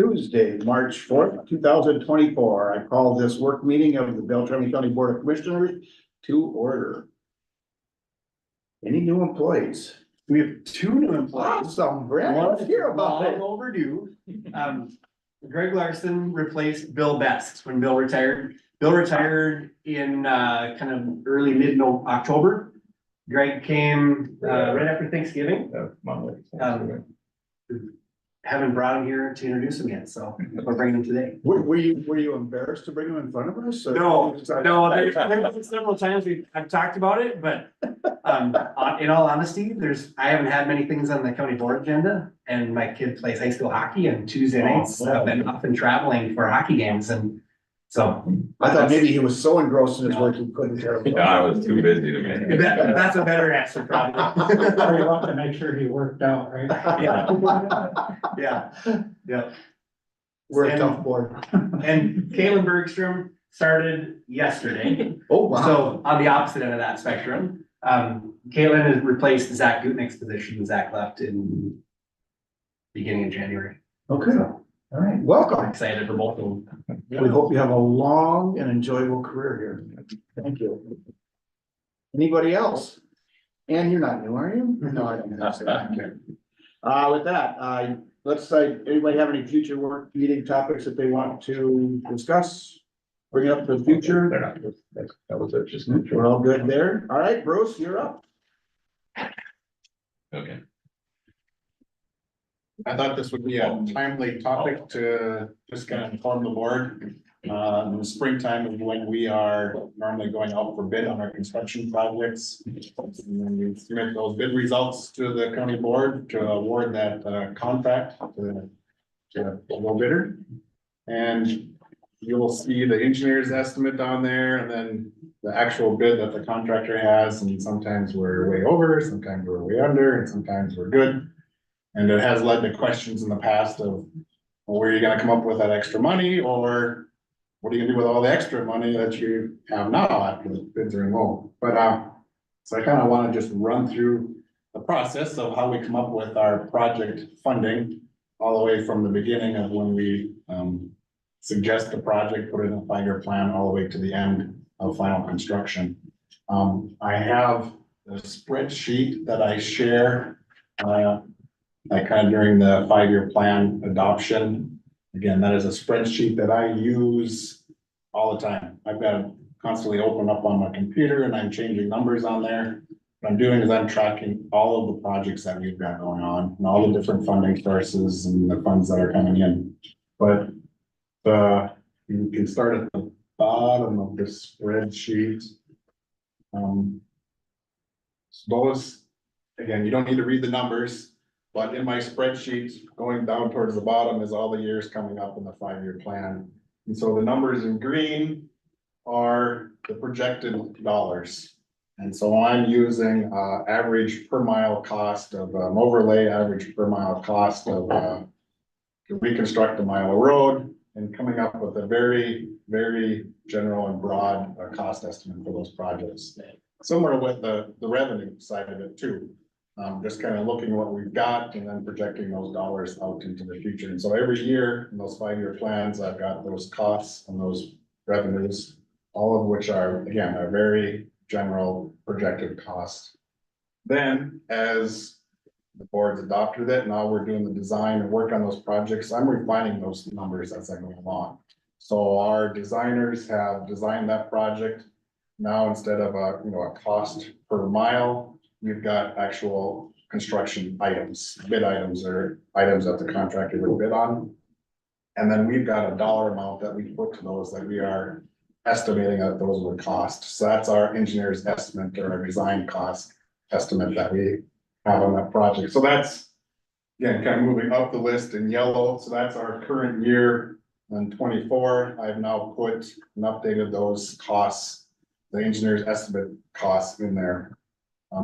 Tuesday, March 4th, 2024. I call this work meeting of the Beltrami County Board of Commissioners to order. Any new employees? We have two new employees. Awesome, Brad. Let's hear about it. Long overdue. Greg Larson replaced Bill Best when Bill retired. Bill retired in kind of early October. Greg came right after Thanksgiving. Haven't brought him here to introduce him yet, so we're bringing him today. Were you embarrassed to bring him in front of us? or- No, there's been several times I've talked about it, but in all honesty, I haven't had many things on the county board agenda. And my kid plays high school hockey and Tuesday nights I've been often traveling for hockey games, and so. I thought maybe he was so engrossed in his work he couldn't care. No, I was too busy to make it. That's a better answer, probably. Or you want to make sure he worked out, right? Yeah. We're a tough board. And Kaylin Bergstrom started yesterday. Oh, wow. So on the opposite end of that spectrum, Kaylin has replaced Zach Gutnick's position. Zach left in beginning of January. Okay, So all right, I'm welcome. excited for both of them. We hope you have a long and enjoyable career here. Thank you. Anybody else? And you're not new, are you? No, I don't think so. With that, let's say, anybody have any future work meeting topics that they want to discuss? Bring up for the future? They're not, that was it, just. We're all good there. All right, Bruce, you're up. Okay. I thought this would be a timely topic to just kind of inform the board. In the springtime is when we are normally going out for bid on our construction projects. And then we submit those bid results to the county board to award that contract to the low bidder. And you will see the engineer's estimate down there and then the actual bid that the contractor has. And sometimes we're way over, sometimes we're way under, and sometimes we're good. And it has led to questions in the past of, well, where are you gonna come up with that extra money? Or what are you gonna do with all the extra money that you have now after the bids are in low? But, so I kind of want to just run through the process of how we come up with our project funding all the way from the beginning of when we, suggest a project, put it in a 5-year plan, all the way to the end of final construction. I have a spreadsheet that I share, like kind of during the 5-year plan adoption. Again, that is a spreadsheet that I use all the time. I've got to constantly open up on my computer and I'm changing numbers on there. What I'm doing is I'm tracking all of the projects that we've got going on and all the different funding sources and the funds that are coming in. But you can start at the bottom of the spreadsheet. Those, again, you don't need to read the numbers. But in my spreadsheet, going down towards the bottom is all the years coming up in the 5-year plan. And so the numbers in green are the projected dollars. And so I'm using average per mile cost of overlay, average per mile cost of to reconstruct a mile of road, and coming up with a very, very general and broad cost estimate for those projects. Similar with the revenue side of it too. Just kind of looking what we've got and then projecting those dollars out into the future. And so every year in those 5-year plans, I've got those costs and those revenues, all of which are, again, a very general projected cost. Then as the board's adopted it, now we're doing the design and work on those projects. I'm refining those numbers as I go along. So our designers have designed that project. Now, instead of a cost per mile, we've got actual construction items, bid items or items that the contractor would bid on. And then we've got a dollar amount that we put to those that we are estimating that those would cost. So that's our engineer's estimate or our design cost estimate that we have on that project. So that's, again, kind of moving up the list in yellow. So that's our current year in 24. I've now put and updated those costs, the engineer's estimate costs in there.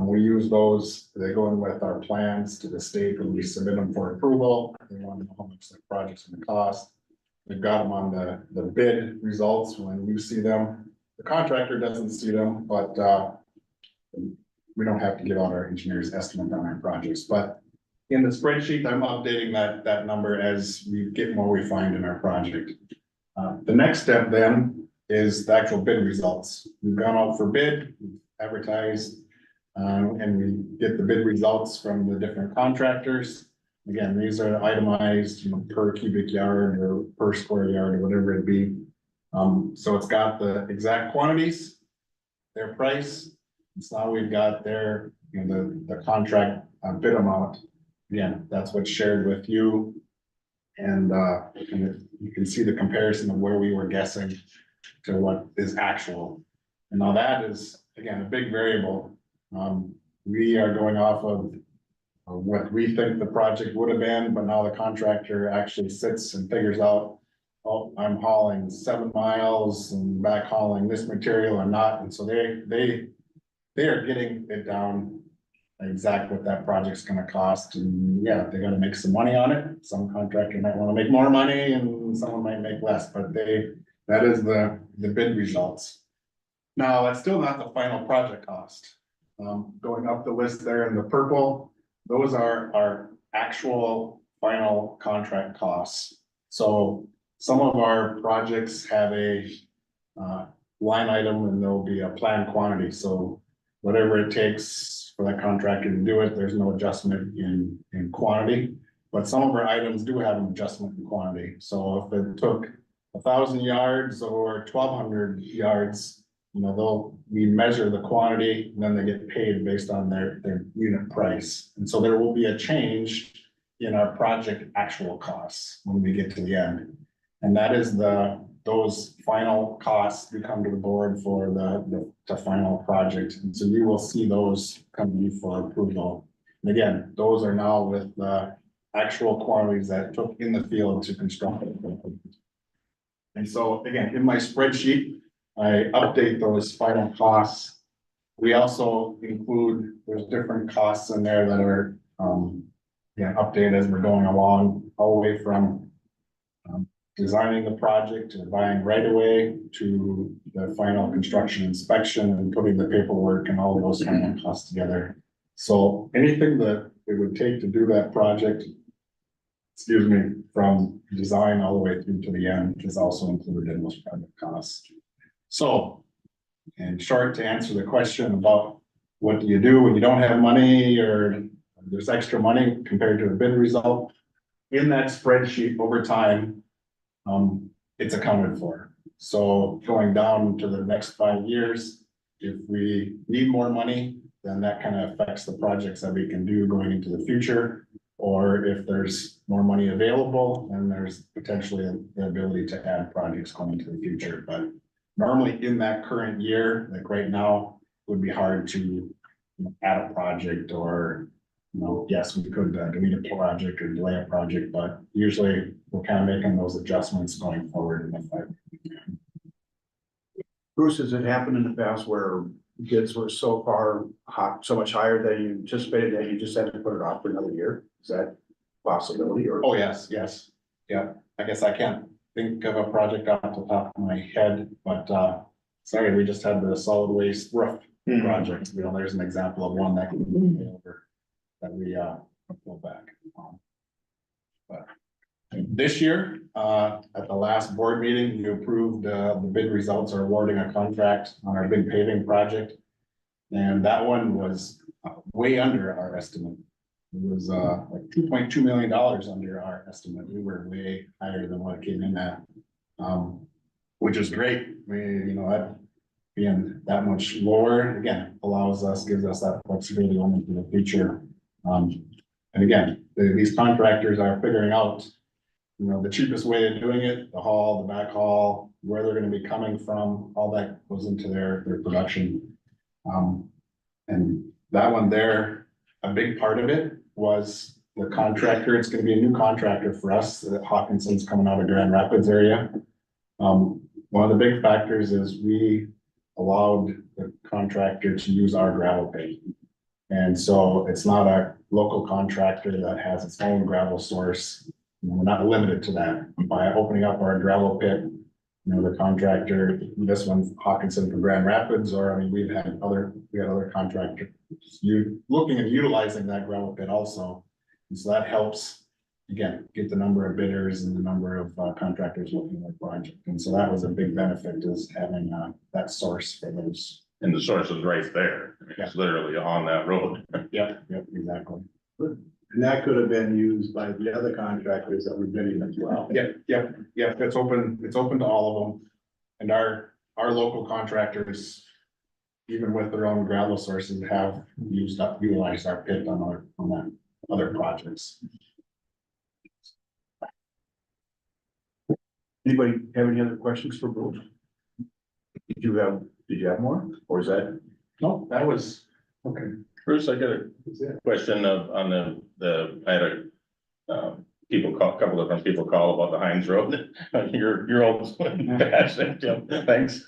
We use those, they go in with our plans to the state when we submit them for approval. They want to know how much the project's gonna cost. We've got them on the bid results when you see them. The contractor doesn't see them, but we don't have to give out our engineer's estimate on our projects, but in the spreadsheet, I'm updating that number as we get more refined in our project. The next step then is the actual bid results. We've gone out for bid, we've advertised, and we get the bid results from the different contractors. Again, these are itemized, you know, per cubic yard or per square yard or whatever it be. So it's got the exact quantities, their price. So now we've got their, you know, the contract bid amount. Again, that's what's shared with you. And you can see the comparison of where we were guessing to what is actual. And now that is, again, a big variable. We are going off of what we think the project would have been, but now the contractor actually sits and figures out, oh, I'm hauling 7 miles and back hauling this material or not. And so they are getting it down exactly what that project's gonna cost. And yeah, they gotta make some money on it. Some contractor might wanna make more money and someone might make less, but that is the bid results. Now, that's still not the final project cost. Going up the list there in the purple, those are our actual final contract costs. So some of our projects have a line item and there'll be a planned quantity. So whatever it takes for that contractor to do it, there's no adjustment in quantity. But some of our items do have an adjustment in quantity. So if it took 1,000 yards or 1,200 yards, you know, we measure the quantity and then they get paid based on their unit price. And so there will be a change in our project actual costs when we get to the end. And that is those final costs do come to the board for the final project. And so you will see those come to you for approval. And again, those are now with the actual quantities that it took in the field to construct it. And so again, in my spreadsheet, I update those final costs. We also include, there's different costs in there that are updated as we're going along, all the way from designing the project to buying right away to the final construction inspection and putting the paperwork and all of those kind of costs together. So anything that it would take to do that project, excuse me, from design all the way through to the end is also included in those project costs. So, in short, to answer the question about what do you do when you don't have money or there's extra money compared to a bid result, in that spreadsheet over time, it's accounted for. So going down to the next 5 years, if we need more money, then that kind of affects the projects that we can do going into the future. Or if there's more money available, then there's potentially the ability to add projects going into the future. But normally in that current year, like right now, it would be hard to add a project or, you know, yes, we could delete a project or delay a project, but usually we're kind of making those adjustments going forward in the 5 years. Bruce, has it happened in the past where bids were so much higher than you anticipated that you just had to put it off for another year? Is that a possibility or? Oh, yes. Yeah, I guess I can't think of a project off the top of my head, but sorry, we just had the solid waste roof project. You know, there's an example of one that can be over that we pull back on. But this year, at the last board meeting, you approved the bid results are awarding a contract on our big paving project. And that one was way under our estimate. It was like $2.2 million under our estimate. We were way higher than what it came in at, which is great. That being that much lower, again, gives us that flexibility going into the future. And again, these contractors are figuring out, the cheapest way of doing it, the haul, the back haul, where they're going to be coming from, all that goes into their production. And that one there, a big part of it was the contractor. It's going to be a new contractor for us. Hawkinson's coming out of Grand Rapids area. One of the big factors is we allowed the contractor to use our gravel pit. And so it's not a local contractor that has its own gravel source. We're not limited to that. By opening up our gravel pit, the contractor, this one, Hawkinson from Grand Rapids, or I mean, we had other contractors looking at utilizing that gravel pit also. And so that helps, again, get the number of bidders and the number of contractors looking at the project. And so that was a big benefit, is having that source for those. And the source is right there. I mean, it's literally on that road. Yep, exactly. And that could have been used by the other contractors that were bidding as well. Yep, it's open to all of them. And our local contractors, even with their own gravel sources, have utilized our pit on that other projects. Anybody have any other questions for Bruce? Did you have more, or is that? No, that was, Okay. Bruce, I got a question on I had a, couple different people call about the Hines Road. Your old passion, Tim, thanks.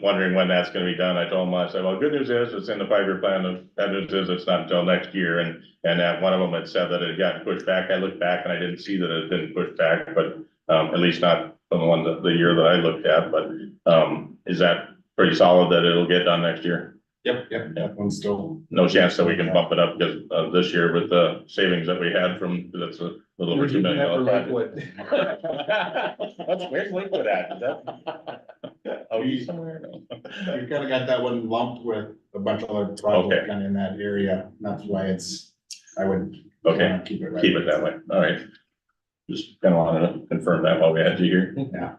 Wondering when that's gonna be done. I told them, I said, well, good news is it's in the 5-year plan. The bad news is it's not until next year. And that one of them had said that it had gotten pushed back. I looked back and I didn't see that it had been pushed back, but at least not from the year that I looked at, but is that pretty solid that it'll get done next year? yep, that one's still. No chance that we can bump it up because this year with the savings that we had from, that's a little over $2 million. Where's Lakewood at? Is that? Oh, he's somewhere? No. We kind of got that one lumped with a bunch of other projects kind of in that area. That's why I would. Okay, Keep it right. keep it that way. All right. Just kind of wanted to confirm that while we had you here. Yeah,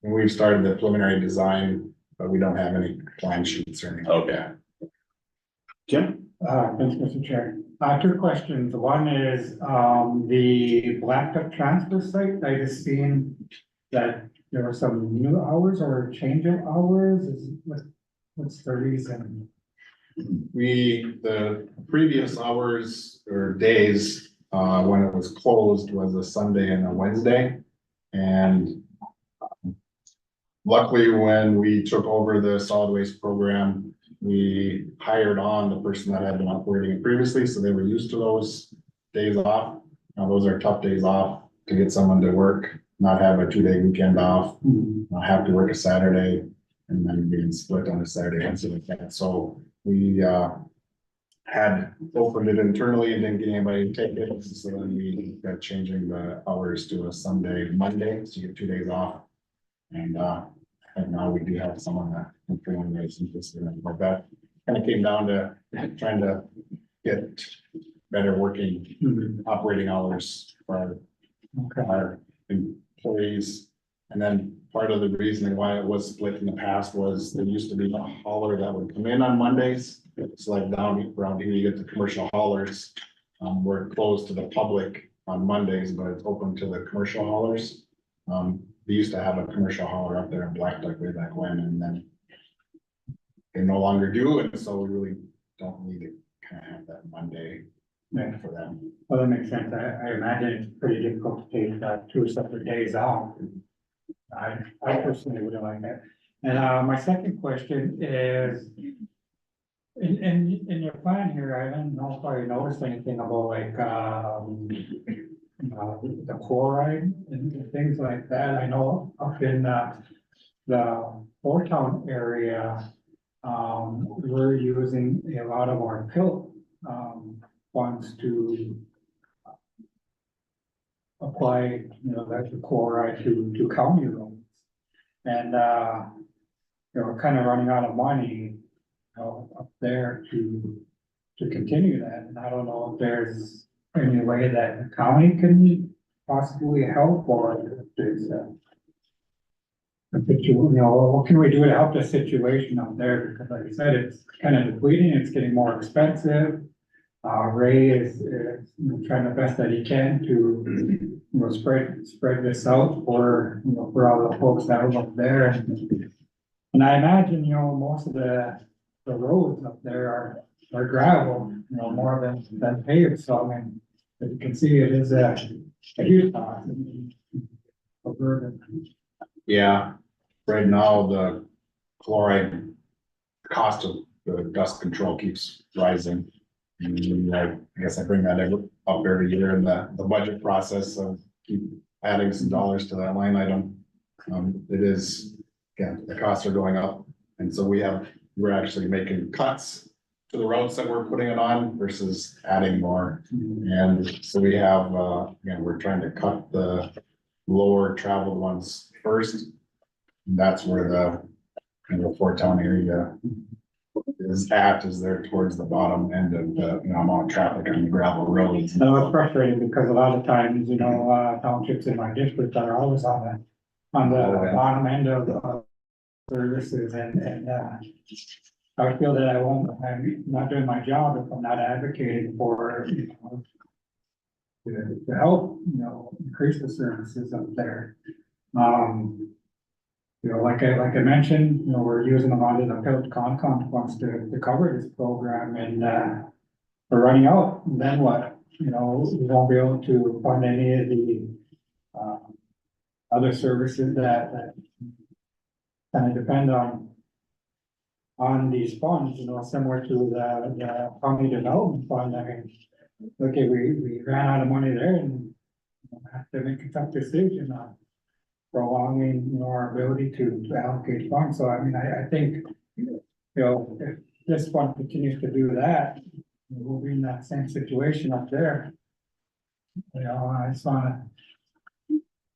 and we've started the preliminary design, but we don't have any plan sheets or anything. Okay. Jim? Thanks, Mr. Chair. 2 questions. One is, the Blacktop transfer site, I just seen that there were some new hours or change of hours. What's the reason? The previous hours or days, when it was closed was a Sunday and a Wednesday. And luckily, when we took over the solid waste program, we hired on the person that had been operating it previously, so they were used to those days off. Now, those are tough days off to get someone to work, not have a 2-day weekend off, not have to work a Saturday, and then being split on a Saturday and stuff like that. So we had opened it internally and didn't get anybody to take it, so then we got changing the hours to a Sunday, Monday, so you get 2 days off. And now we do have someone that can fill in those interested in it, but that kind of came down to trying to get better working, operating hours for our employees. And then part of the reason why it was split in the past was there used to be a hauler that would come in on Mondays. It's like down around here, you get the commercial haulers. We're closed to the public on Mondays, but it's open to the commercial haulers. We used to have a commercial hauler up there in Black Duck way back when, and then they no longer do, and so we really don't need to kind of have that Monday for them. Well, that makes sense. I imagine it's pretty difficult to take 2 separate days off. I personally wouldn't like that. And my second question is, in your plan here, I don't know if I noticed anything about like the chloride and things like that. I know up in the Fort Town area, we're using a lot of our pilt funds to apply, like the chloride to county roads. And we're kind of running out of money, up there to continue that. And I don't know if there's any way that the county can possibly help, or if there's what can we do to help the situation up there? Because like I said, it's kind of depleting, it's getting more expensive. Ray is trying the best that he can to, spread this out for, for all the folks that are up there. And I imagine, most of the roads up there are gravel, more than paved. So I mean, as you can see, it is a huge cost. A burden. Yeah, right now, the chloride cost of the dust control keeps rising. And I guess I bring that up every year in the budget process of keep adding some dollars to that line item. It is, again, the costs are going up. And so we're actually making cuts to the routes that we're putting it on versus adding more. And so we have, again, we're trying to cut the lower traveled ones first. And that's where the kind of Fort Town area is there towards the bottom end of the, amount of traffic on the gravel roads. No, it's frustrating because a lot of times, townships in my district are always on the bottom end of services and I feel that I'm not doing my job if I'm not advocating for, to help, increase the services up there. Like I mentioned, we're using a lot of the Concom funds to cover this program and, we're running out, and then what? We won't be able to fund any of the, other services that kind of depend on these funds, similar to the county development fund. I mean, okay, we ran out of money there and have to make a tough decision on prolonging, our ability to allocate funds. So I mean, I think, if this fund continues to do that, we'll be in that same situation up there. I just wanna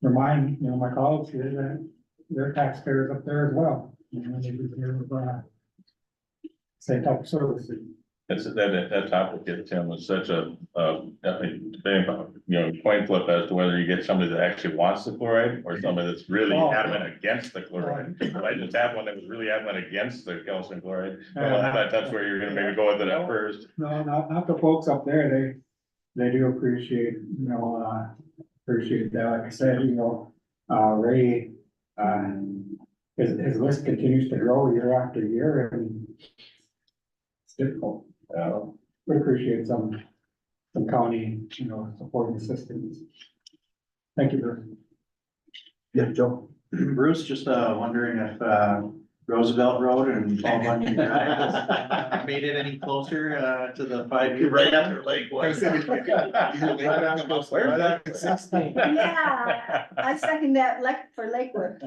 remind, my colleagues here that they're taxpayers up there as well. They deserve, same type of services. That topic, Tim, was such a, definitely, coin flip as to whether you get somebody that actually wants the chloride or somebody that's really adamant against the chloride. I just had one that was really adamant against the calcium chloride. Well, that's where you're gonna maybe go with it at first. No, not the folks up there. They do appreciate, appreciate that. Like I said, Ray, his list continues to grow year after year and it's difficult. We appreciate some county, supporting systems. Thank you, Bruce. Yeah, Joe. Bruce, just wondering if Roosevelt Road and Paul Bunyan Drive made it any closer to the 5-year. Right after Lakewood. Yeah, I second that for Lakewood.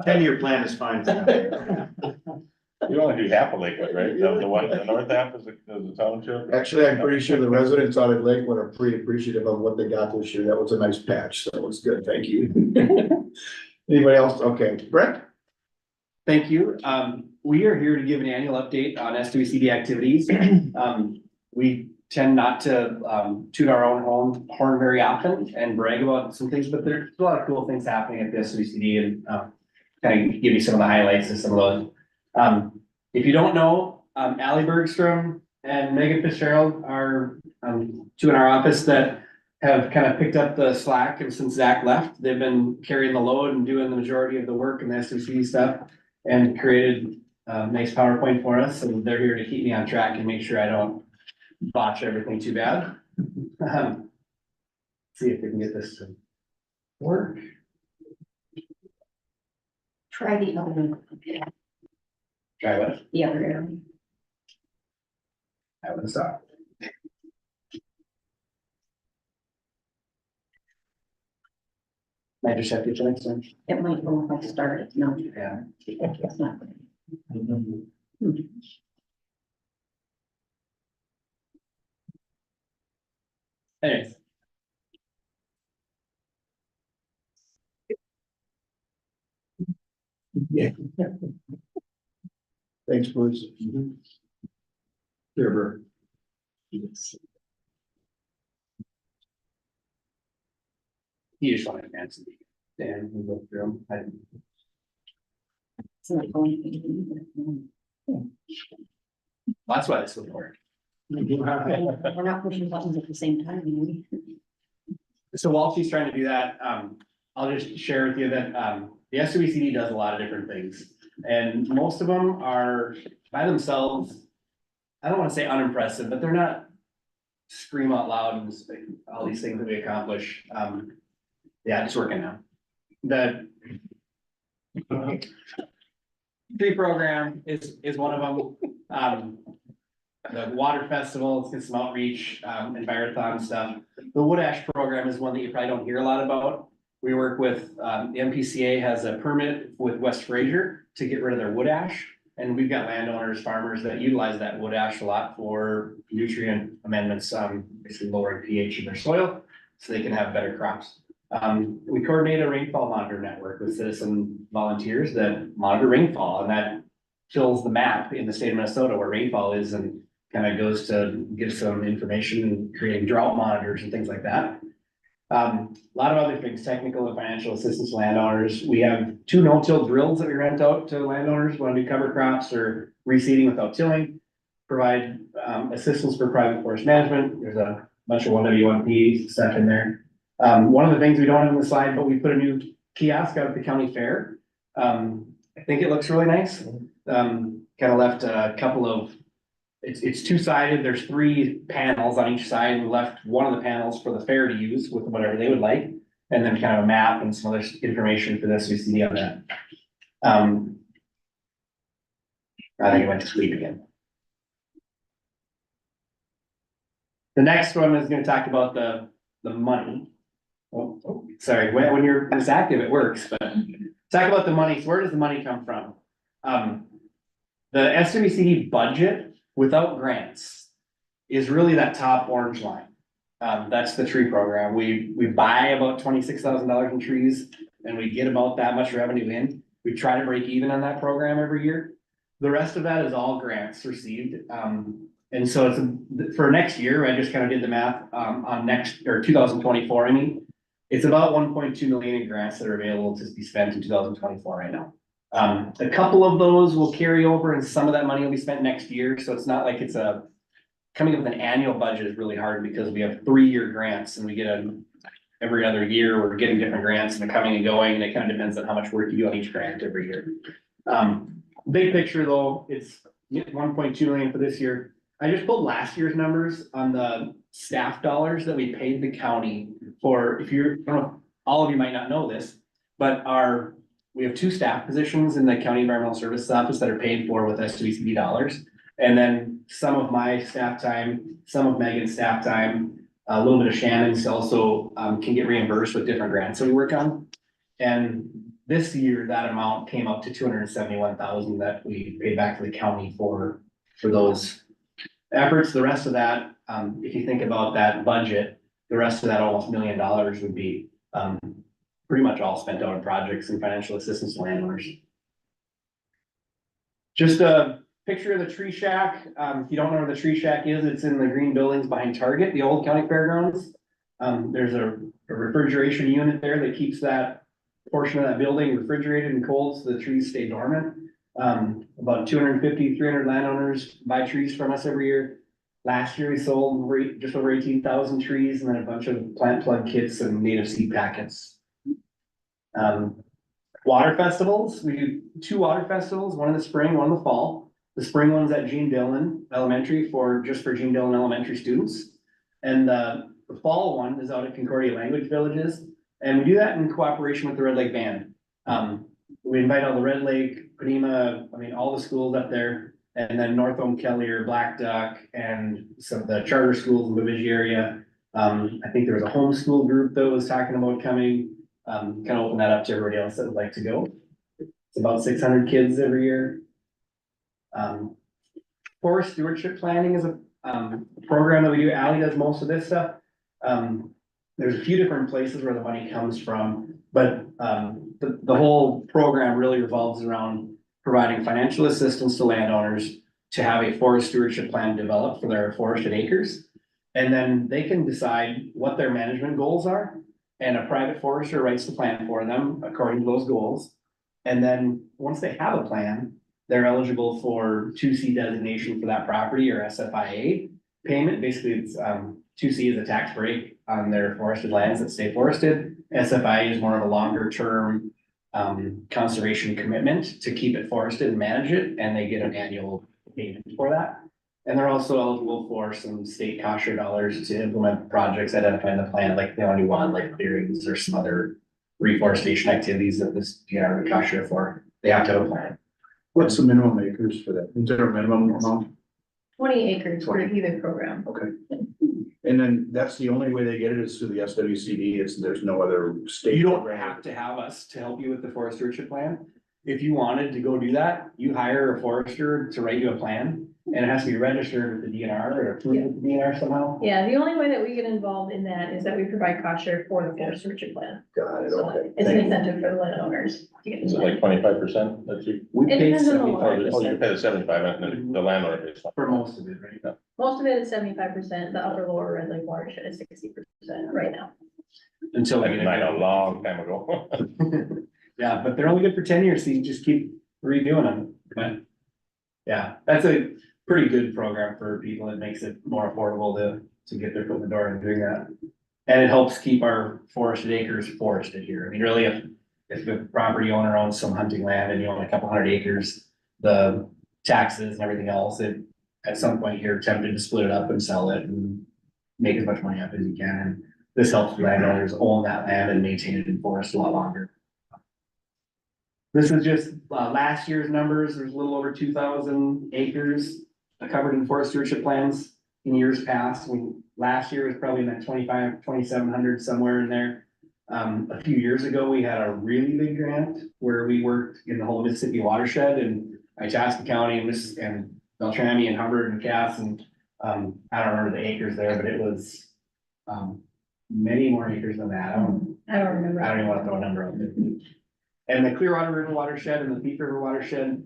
10-year plan is fine. You only do half of Lakewood, right? The one, the north half is the township? Actually, I'm pretty sure the residents out of Lakewood are pretty appreciative of what they got this year. That was a nice patch, so it's good. Thank you. Anybody else? Okay, Brett? Thank you. We are here to give an annual update on SWCD activities. We tend not to toot our own horn very often and brag about some things, but there's a lot of cool things happening at the SWCD and kind of give you some of the highlights of some of those. If you don't know, Allie Bergstrom and Megan Fitzgerald are two in our office that have kind of picked up the slack, and since Zach left, they've been carrying the load and doing the majority of the work and the SWCD stuff and created a nice PowerPoint for us, and they're here to keep me on track and make sure I don't botch everything too bad. See if we can get this to work. Try the other one. Try what? The other area. I would stop. Might just have to get the next one. It might go if I start it. No, Yeah. it's not. Anyways. Yeah. Thanks, Bruce. Here, Bert. You just want to advance it. Dan, we go through them. It's not going to. That's why this would work. We're not pushing buttons at the same time, are we? So while she's trying to do that, I'll just share with you that, the SWCD does a lot of different things. And most of them are by themselves, I don't want to say unimpressive, but they're not scream out loud and say all these things that we accomplish. Yeah, it's working now. The tree program is one of them. The water festival, it's got some outreach, envirothon stuff. The wood ash program is one that you probably don't hear a lot about. We work with, the MPCA has a permit with West Fraser to get rid of their wood ash. And we've got landowners, farmers that utilize that wood ash a lot for nutrient amendments, basically lowering pH in their soil, so they can have better crops. We coordinate a rainfall monitor network with citizen volunteers that monitor rainfall, and that fills the map in the state of Minnesota where rainfall is, and kind of goes to give some information and creating drought monitors and things like that. A lot of other things, technical and financial assistance to landowners. We have 2 no-till drills that we rent out to landowners when we cover crops or reseeding without tilling. Provide assistance for private forest management. There's a bunch of 1W1P stuff in there. One of the things we don't have on the slide, but we put a new kiosk out at the county fair. I think it looks really nice. Kind of left a couple of, it's 2-sided. There's 3 panels on each side, and left one of the panels for the fair to use with whatever they would like. And then kind of a map and some other information for this SWCD on that. I think it went to sleep again. The next one is going to talk about the money. Oh, sorry, when you're this active, it works, but talk about the money. So where does the money come from? The SWCD budget without grants is really that top orange line. That's the tree program. We buy about $26,000 in trees, and we get about that much revenue in. We try to break even on that program every year. The rest of that is all grants received. And so it's for next year, I just kind of did the math on 2024. I mean, it's about 1.2 million in grants that are available to be spent in 2024 right now. A couple of those will carry over, and some of that money will be spent next year. So it's not like it's coming up with an annual budget is really hard, because we have 3-year grants, and we get every other year. We're getting different grants, and they're coming and going, and it kind of depends on how much work you do on each grant every year. Big picture though, it's 1.2 million for this year. I just pulled last year's numbers on the staff dollars that we paid the county for. I don't know, all of you might not know this, but we have 2 staff positions in the county environmental services office that are paid for with SWCD dollars. And then some of my staff time, some of Megan's staff time, a little bit of Shannon's also can get reimbursed with different grants that we work on. And this year, that amount came up to $271,000 that we paid back to the county for those efforts. The rest of that, if you think about that budget, the rest of that almost $1 million would be pretty much all spent out on projects and financial assistance to landowners. Just a picture of the tree shack. If you don't know where the tree shack is, it's in the green buildings behind Target, the old county fairgrounds. There's a refrigeration unit there that keeps that portion of that building refrigerated and cold, so the trees stay dormant. About 250, 300 landowners buy trees from us every year. Last year we sold just over 18,000 trees, and then a bunch of plant plug kits and native seed packets. Water festivals, we do 2 water festivals, one in the spring, one in the fall. The spring one's at Gene Dillon Elementary just for Gene Dillon Elementary students. And the fall one is out at Concordia Language Villages. And we do that in cooperation with the Red Lake Band. We invite all the Red Lake, Panema, all the schools up there, and then North Kellier, Black Duck, and some of the charter schools in the Bemidji area. I think there was a homeschool group that was talking about coming. Kind of open that up to everybody else that would like to go. It's about 600 kids every year. Forest stewardship planning is a program that we do. Allie does most of this stuff. There's a few different places where the money comes from, but the whole program really revolves around providing financial assistance to landowners to have a forest stewardship plan developed for their forested acres. And then they can decide what their management goals are, and a private forester writes the plan for them according to those goals. And then once they have a plan, they're eligible for 2C designation for that property, or SFIA payment. Basically, it's 2C is a tax break on their forested lands that stay forested. SFIA is more of a longer term conservation commitment to keep it forested and manage it, and they get an annual payment for that. And they're also eligible for some state cost share dollars to implement projects identified in the plan, like the only one, like clearings or some other reforestation activities that this would cost share for. They have to have a plan. What's the minimum acres for that? Is there a minimum amount? 20 acres for either program. Okay. And then that's the only way they get it is through the SWCD. There's no other state. You don't have to have us to help you with the forest stewardship plan. if you wanted to go do that, you hire a forester to write you a plan. And it has to be registered with the DNR or approved with the DNR somehow. Yeah, the only way that we get involved in that is that we provide cost share for the forest stewardship plan. Got it, So okay. it's an incentive for the landowners to get. Is it like 25% that you? We It pay depends on the law. 75% You pay the 75 and then the landlord pays. for most of it, right? Most of it is 75%, the upper lower red lake watershed is 60% right now. Until we I get mean, a long time ago. Yeah, but they're only good for 10 years, so you just keep redoing them, but. Yeah, that's a pretty good program for people. It makes it more affordable to get their foot in the door and doing that. And it helps keep our forested acres forested here. I mean, really, if the property owner owns some hunting land and you own a couple hundred acres, the taxes and everything else, at some point you're tempted to split it up and sell it and make as much money up as you can. And this helps landowners own that land and maintain it in forest a lot longer. This is just last year's numbers. There's a little over 2,000 acres covered in forest stewardship plans in years past. Last year was probably in that 2,700, somewhere in there. A few years ago, we had a really big grant where we worked in the whole Mississippi watershed in Itasca County and Beltrami and Hubbard and Cass and I don't remember the acres there, but it was many more acres than that. I don't remember. I don't even want to throw a number out there. And the Clearwater River watershed and the Peak River watershed,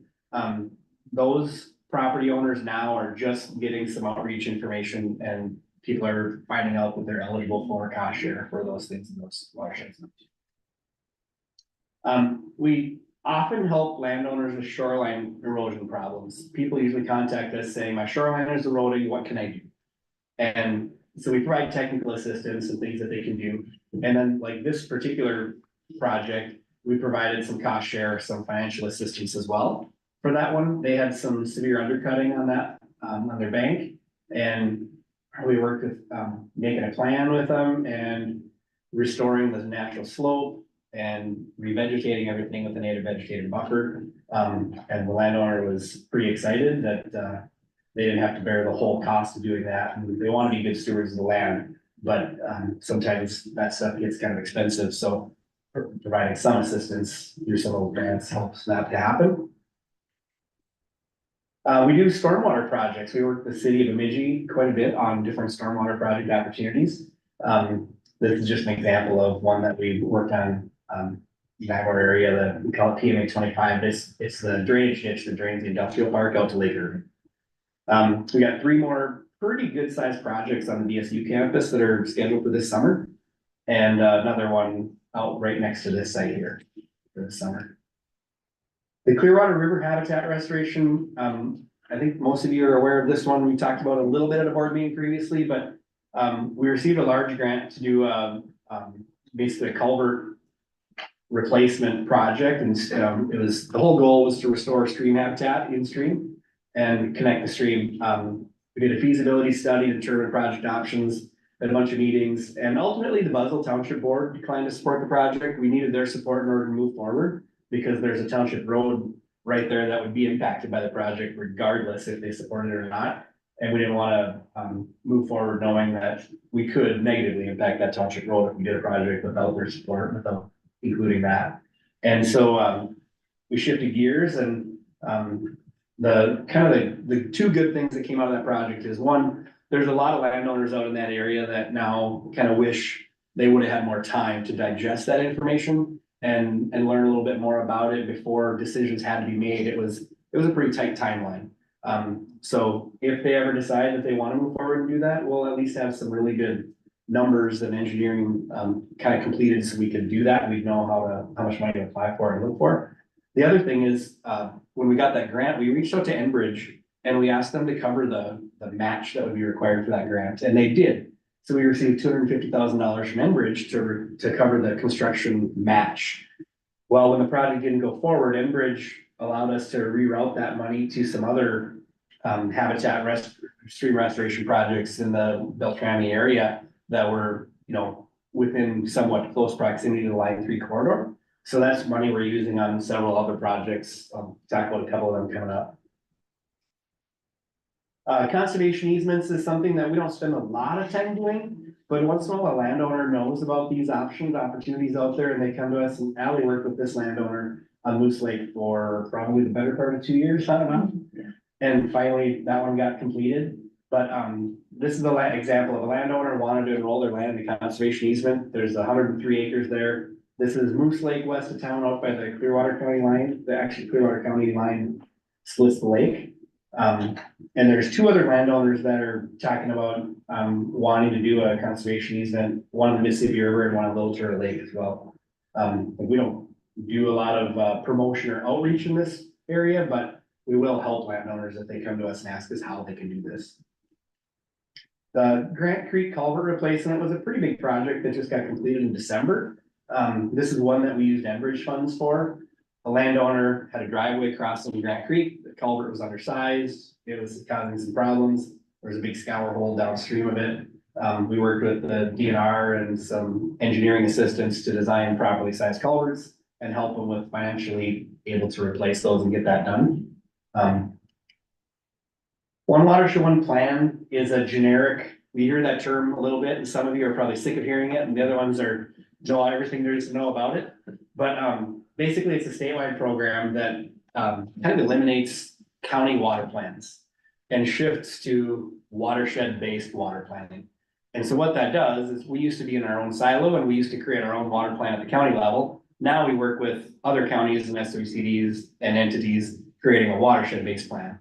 those property owners now are just getting some outreach information and people are finding out that they're eligible for cost share for those things in those watersheds. We often help landowners with shoreline erosion problems. People usually contact us saying, my shoreline is eroding, what can I do? And so we provide technical assistance and things that they can do. And then like this particular project, we provided some cost share, some financial assistance as well. For that one, they had some severe undercutting on that, on their bank. And we worked with, making a plan with them and restoring the natural slope and revegetating everything with a native vegetative buffer. And the landowner was pretty excited that, they didn't have to bear the whole cost of doing that. And they want to be good stewards of the land, but, sometimes that stuff gets kind of expensive. So providing some assistance through some of the grants helps that to happen. We do stormwater projects. We work with the city of Bemidji quite a bit on different stormwater project opportunities. This is just an example of one that we worked on, Nymoor area that we call it PMA 25. It's the drainage ditch that drains the industrial park out to Lake Irving. We got 3 more pretty good sized projects on the DSU campus that are scheduled for this summer. And another one out right next to this site here for the summer. The Clearwater River habitat restoration, I think most of you are aware of this one. We talked about a little bit at a board meeting previously, but we received a large grant to do basically a culvert replacement project. And it was, the whole goal was to restore stream habitat in stream and connect the stream. We did a feasibility study, determined project options, had a bunch of meetings, and ultimately the Buzzell Township Board declined to support the project. We needed their support in order to move forward because there's a township road right there that would be impacted by the project regardless if they supported it or not. And we didn't want to move forward knowing that we could negatively impact that township road if we did a project without their support, without including that. And so we shifted gears and the 2 good things that came out of that project is one, there's a lot of landowners out in that area that now kind of wish they would have had more time to digest that information and learn a little bit more about it before decisions had to be made. It was a pretty tight timeline. So if they ever decide that they want to move forward and do that, we'll at least have some really good numbers and engineering kind of completed so we can do that. We know how much money to apply for and look for. The other thing is, when we got that grant, we reached out to Enbridge and we asked them to cover the match that would be required for that grant, and they did. So we received $250,000 from Enbridge to cover the construction match. Well, when the project didn't go forward, Enbridge allowed us to reroute that money to some other stream restoration projects in the Beltrami area that were, within somewhat close proximity to the Line 3 corridor. So that's money we're using on several other projects. I'll talk about a couple of them coming up. Conservation easements is something that we don't spend a lot of time doing, but once in a while a landowner knows about these opportunities out there and they come to us, and Allie worked with this landowner on Moose Lake for probably the better part of 2 years, I don't know. And finally, that one got completed, but, this is the example of a landowner wanted to enroll their land in the conservation easement. There's 103 acres there. This is Moose Lake west of town out by the Clearwater County line. The actually Clearwater County line splits the lake. And there's two other landowners that are talking about, wanting to do a conservation easement, one on the Mississippi River and one on Little Turtle Lake as well. We don't do a lot of, promotion or outreach in this area, but we will help landowners if they come to us and ask us how they can do this. The Grant Creek culvert replacement was a pretty big project that just got completed in December. This is one that we used Enbridge funds for. A landowner had a driveway crossing Grant Creek, the culvert was undersized, it was causing some problems. There was a big scour hole downstream of it. We worked with the DNR and some engineering assistants to design properly sized culverts and help them with financially able to replace those and get that done. One watershed, one plan is a generic, we hear that term a little bit, and some of you are probably sick of hearing it, and the other ones are know everything there is to know about it. But basically, it's a statewide program that kind of eliminates county water plans and shifts to watershed-based water planning. And so what that does is we used to be in our own silo and we used to create our own water plan at the county level. Now we work with other counties and SWCDs and entities creating a watershed-based plan.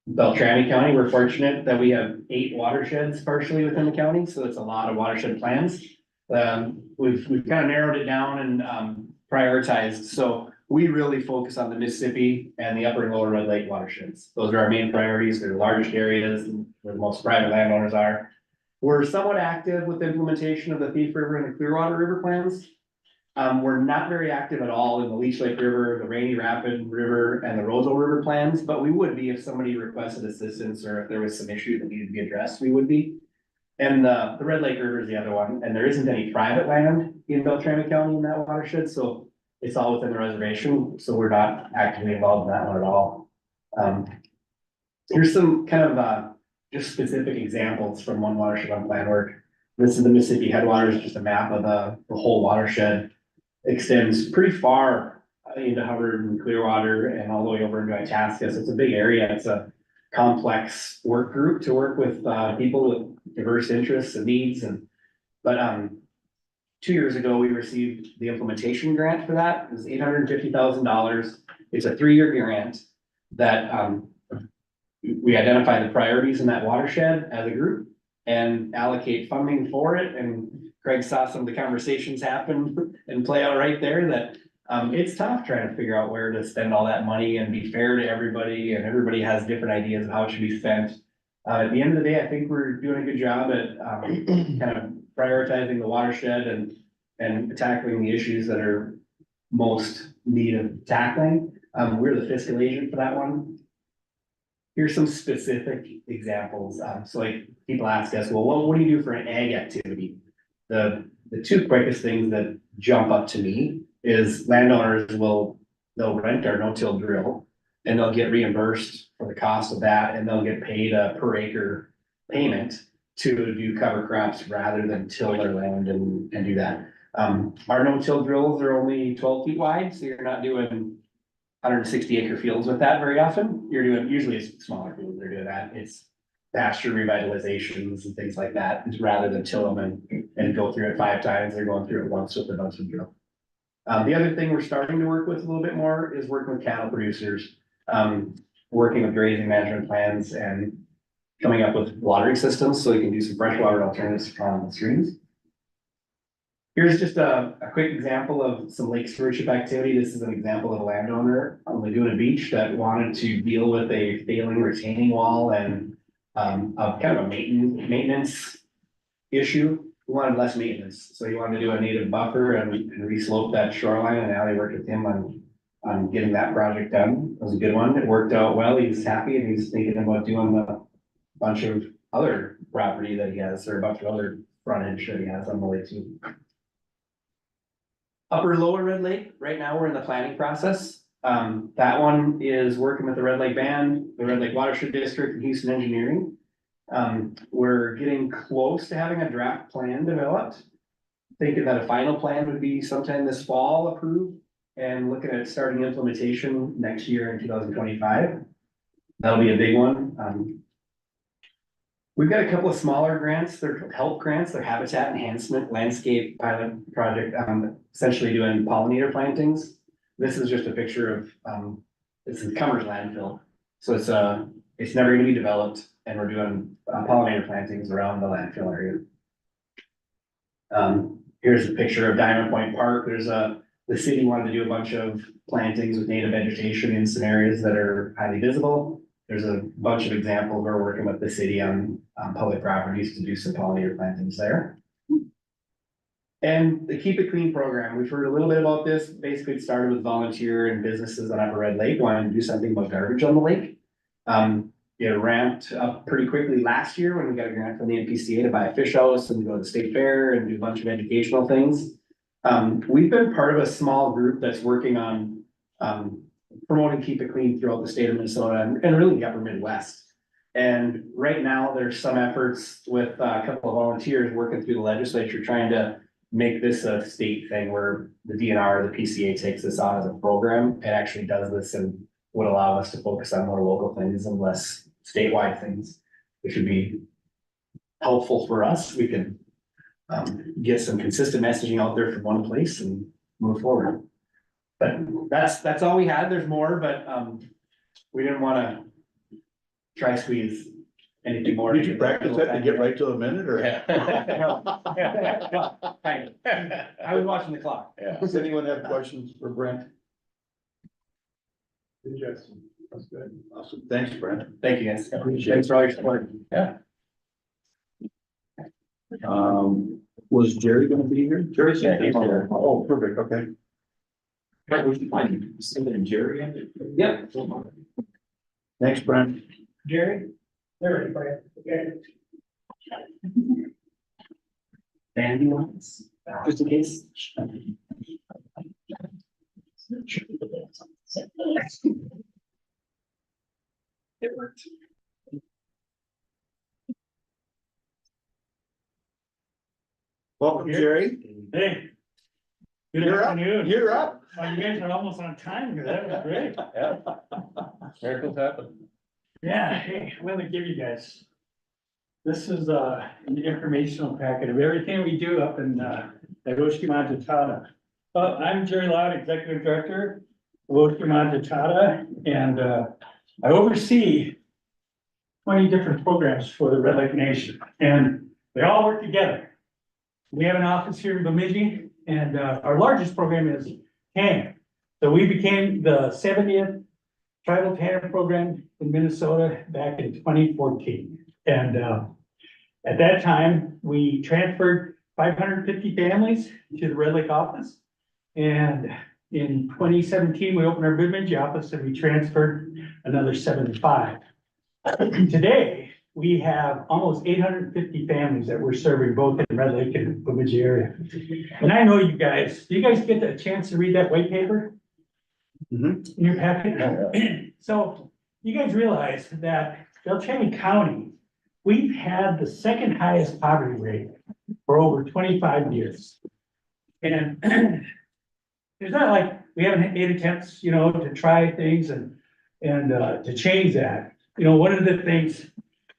Beltrami County, we're fortunate that we have 8 watersheds partially within the county, so it's a lot of watershed plans. We've kind of narrowed it down and prioritized, so we really focus on the Mississippi and the upper and lower Red Lake watersheds. Those are our main priorities. They're the largest areas where the most private landowners are. We're somewhat active with the implementation of the Thief River and the Clearwater River plans. We're not very active at all in the Leech Lake River, the Rainy Rapid River, and the Rosal River plans, but we would be if somebody requested assistance or if there was some issue that needed to be addressed, we would be. And the Red Lake River is the other one, and there isn't any private land in Beltrami County in that watershed, so it's all within the reservation, so we're not actively involved in that one at all. Here's some kind of just specific examples from one watershed on plan work. This is the Mississippi headwaters, just a map of the whole watershed. Extends pretty far into Hubbard and Clearwater and all the way over into Itasca. So it's a big area. It's a complex work group to work with people with diverse interests and needs. But 2 years ago, we received the implementation grant for that. It was $850,000. It's a 3-year grant that we identify the priorities in that watershed as a group and allocate funding for it. And Craig saw some of the conversations happen and play out right there that it's tough trying to figure out where to spend all that money and be fair to everybody, and everybody has different ideas of how it should be spent. At the end of the day, I think we're doing a good job at kind of prioritizing the watershed and tackling the issues that are most need of tackling. We're the fiscal agent for that one. Here's some specific examples. So like people ask us, well, what do you do for an ag activity? The two quickest things that jump up to me is landowners they'll rent our no-till drill and they'll get reimbursed for the cost of that, and they'll get paid a per acre payment to do cover crops rather than till their land and do that. Our no-till drills are only 12 feet wide, so you're not doing 160 acre fields with that very often. You're doing, usually it's smaller fields, they're doing that. It's pasture revitalizations and things like that, rather than till them and go through it 5 times. They're going through it once with the Bunsen drill. The other thing we're starting to work with a little bit more is working with cattle producers, working with grazing management plans and coming up with watering systems so we can do some freshwater alternatives from the streams. Here's just a quick example of some lake stewardship activity. This is an example of a landowner on Laguna Beach that wanted to deal with a failing retaining wall and a kind of a maintenance issue. He wanted less maintenance, so he wanted to do a native buffer and re-slope that shoreline, and Allie worked with him on getting that project done. It was a good one. It worked out well. He was happy, and he's thinking about doing a bunch of other property that he has, or a bunch of other frontage that he has on the lake too. Upper Lower Red Lake, right now we're in the planning process. That one is working with the Red Lake Band, the Red Lake Watershed District, and Houston Engineering. We're getting close to having a draft plan developed. Thinking that a final plan would be sometime this fall approved and looking at starting implementation next year in 2025. That'll be a big one. We've got a couple of smaller grants, they're help grants, they're habitat enhancement, landscape pilot project, essentially doing pollinator plantings. This is just a picture of, this is Cummers landfill. So it's never gonna be developed, and we're doing pollinator plantings around the landfill area. Here's a picture of Diamond Point Park. The city wanted to do a bunch of plantings with native vegetation in some areas that are highly visible. There's a bunch of examples. We're working with the city on public properties to do some pollinator plantings there. And the Keep It Clean program, we've heard a little bit about this. Basically, it started with volunteer and businesses on Upper Red Lake wanting to do something about garbage on the lake. It ramped up pretty quickly last year when we got a grant from the NPCA to buy a fish house and go to the state fair and do a bunch of educational things. We've been part of a small group that's working on promoting Keep It Clean throughout the state of Minnesota and really the upper Midwest. And right now, there's some efforts with a couple of volunteers working through the legislature, trying to make this a state thing where the DNR, the PCA takes this on as a program and actually does this and would allow us to focus on more local things and less statewide things, which would be helpful for us. We can get some consistent messaging out there from one place and move forward. But that's all we had. There's more, but we didn't want to try squeeze anything more. Did you practice that to get right to the minute or? Kind of. I was watching the clock. Does anyone have questions for Brent? Yes, that's good. Awesome. Thanks, Brent. Thank you, guys. Appreciate it. Thanks for all your support. Was Jerry gonna be here? Jerry's here. Oh, perfect, okay. Right, we should find something Jerry in it. Yep. Thanks, Brent. Jerry? There, Brad. Okay. Bandy lines, just in case. It worked. Welcome, Jerry. Hey. Good You're up. afternoon. You're up. Oh, you guys are almost on time here. That was great. Yeah. Miracles happen. Yeah, hey, I'm gonna give you guys. This is an informational packet of everything we do up in Oshkosh, Montana. I'm Jerry Loud, Executive Director of Oshkosh, Montana, and I oversee 20 different programs for the Red Lake Nation, and they all work together. We have an office here in Bemidji, and our largest program is TANF. So we became the 70th tribal TANF program in Minnesota back in 2014. And at that time, we transferred 550 families to the Red Lake office. And in 2017, we opened our Bemidji office and we transferred another 75. Today, we have almost 850 families that we're serving both in Red Lake and Bemidji area. And I know you guys, do you guys get a chance to read that white paper? In your packet? So you guys realize that Beltrami County, we've had the second highest poverty rate for over 25 years. And it's not like we haven't made attempts, to try things and to change that. One of the things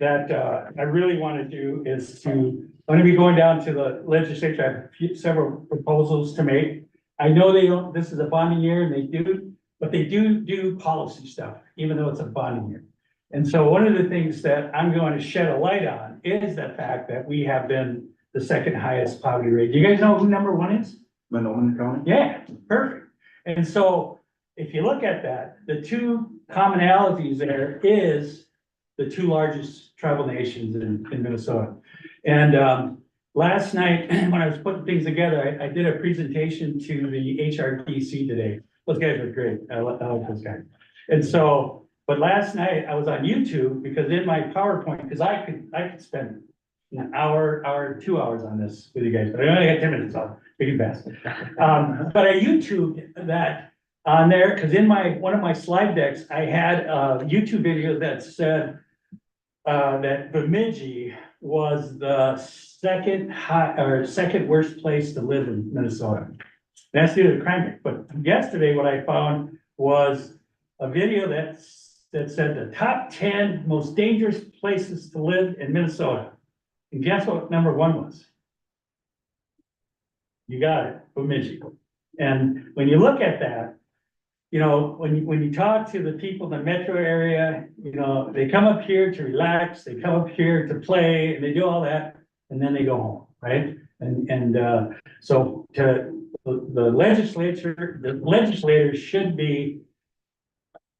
that I really want to do is I'm going to be going down to the legislature. I have several proposals to make. I know they don't, this is a bonding year and they do policy stuff, even though it's a bonding year. And so one of the things that I'm going to shed a light on is the fact that we have been the second highest poverty rate. Do you guys know who number one is? Montgomery County? Yeah, perfect. And so if you look at that, the two commonalities there is the two largest tribal nations in Minnesota. And last night, when I was putting things together, I did a presentation to the HRTC today. Those guys are great. I like those guys. And so, but last night I was on YouTube because in my PowerPoint, because I could spend an hour, 2 hours on this with you guys, but I only got 10 minutes on pretty fast. But I YouTubed that on there because in one of my slide decks, I had a YouTube video that said that Bemidji was the second worst place to live in Minnesota. That's due to the crime rate. But yesterday, what I found was a video that said the top 10 most dangerous places to live in Minnesota. And guess what number 1 was? You got it, Bemidji. And when you look at that, you know, when you talk to the people in the metro area, you know, they come up here to relax, they come up here to play, and they do all that, and then they go home, right? So the legislators should be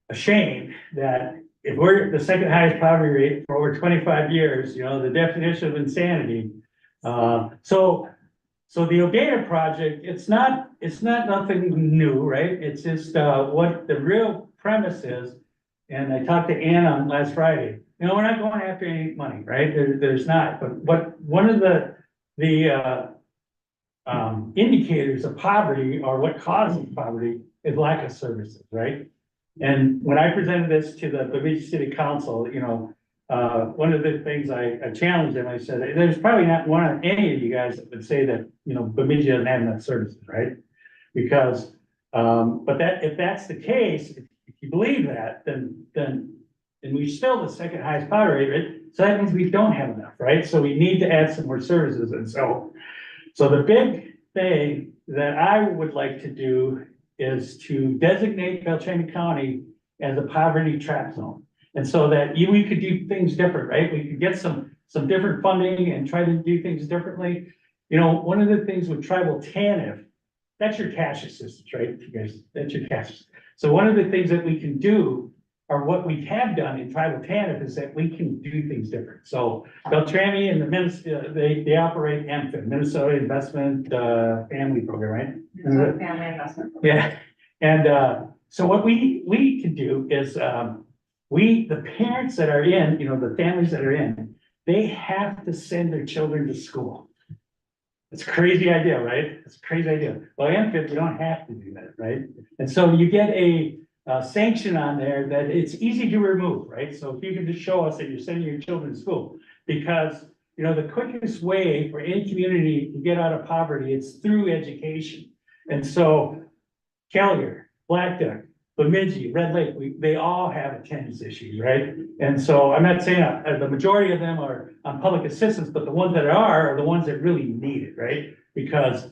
ashamed that if we're the second highest poverty rate for over 25 years, you know, the definition of insanity. So the Odata project, it's not nothing new, right? It's just, what the real premise is. And I talked to Ann on last Friday, you know, we're not going after any money, right? There's not, but one of the indicators of poverty or what causes poverty is lack of services, right? And when I presented this to the Bemidji City Council, you know, one of the things I challenged them, I said, there's probably not one of any of you guys that would say that, you know, Bemidji doesn't have enough services, right? Because, but if that's the case, if you believe that, then we're still the second highest poverty rate, right? So that means we don't have enough, right? So we need to add some more services. And so the big thing that I would like to do is to designate Beltrami County as a poverty trap zone. And so that we could do things different, right? We could get some different funding and try to do things differently. You know, one of the things with tribal TANF, that's your cash assistance, right? You guys, that's your cash. So one of the things that we can do, or what we have done in tribal TANF, is that we can do things different. So Beltrami and they operate MFIN, Minnesota Investment Family Program, right? Minnesota Family Investment. Yeah, and so what we can do is the parents that are in, you know, the families that are in, they have to send their children to school. It's a crazy idea, right? It's a crazy idea. Well, MFIT, you don't have to do that, right? And so you get a sanction on there that it's easy to remove, right? So if you can just show us that you're sending your children to school, because, you know, the quickest way for any community to get out of poverty, it's through education. And so Kelliher, Black Duck, Bemidji, Red Lake, they all have attendance issues, right? And so I'm not saying the majority of them are on public assistance, but the ones that are the ones that really need it, right? Because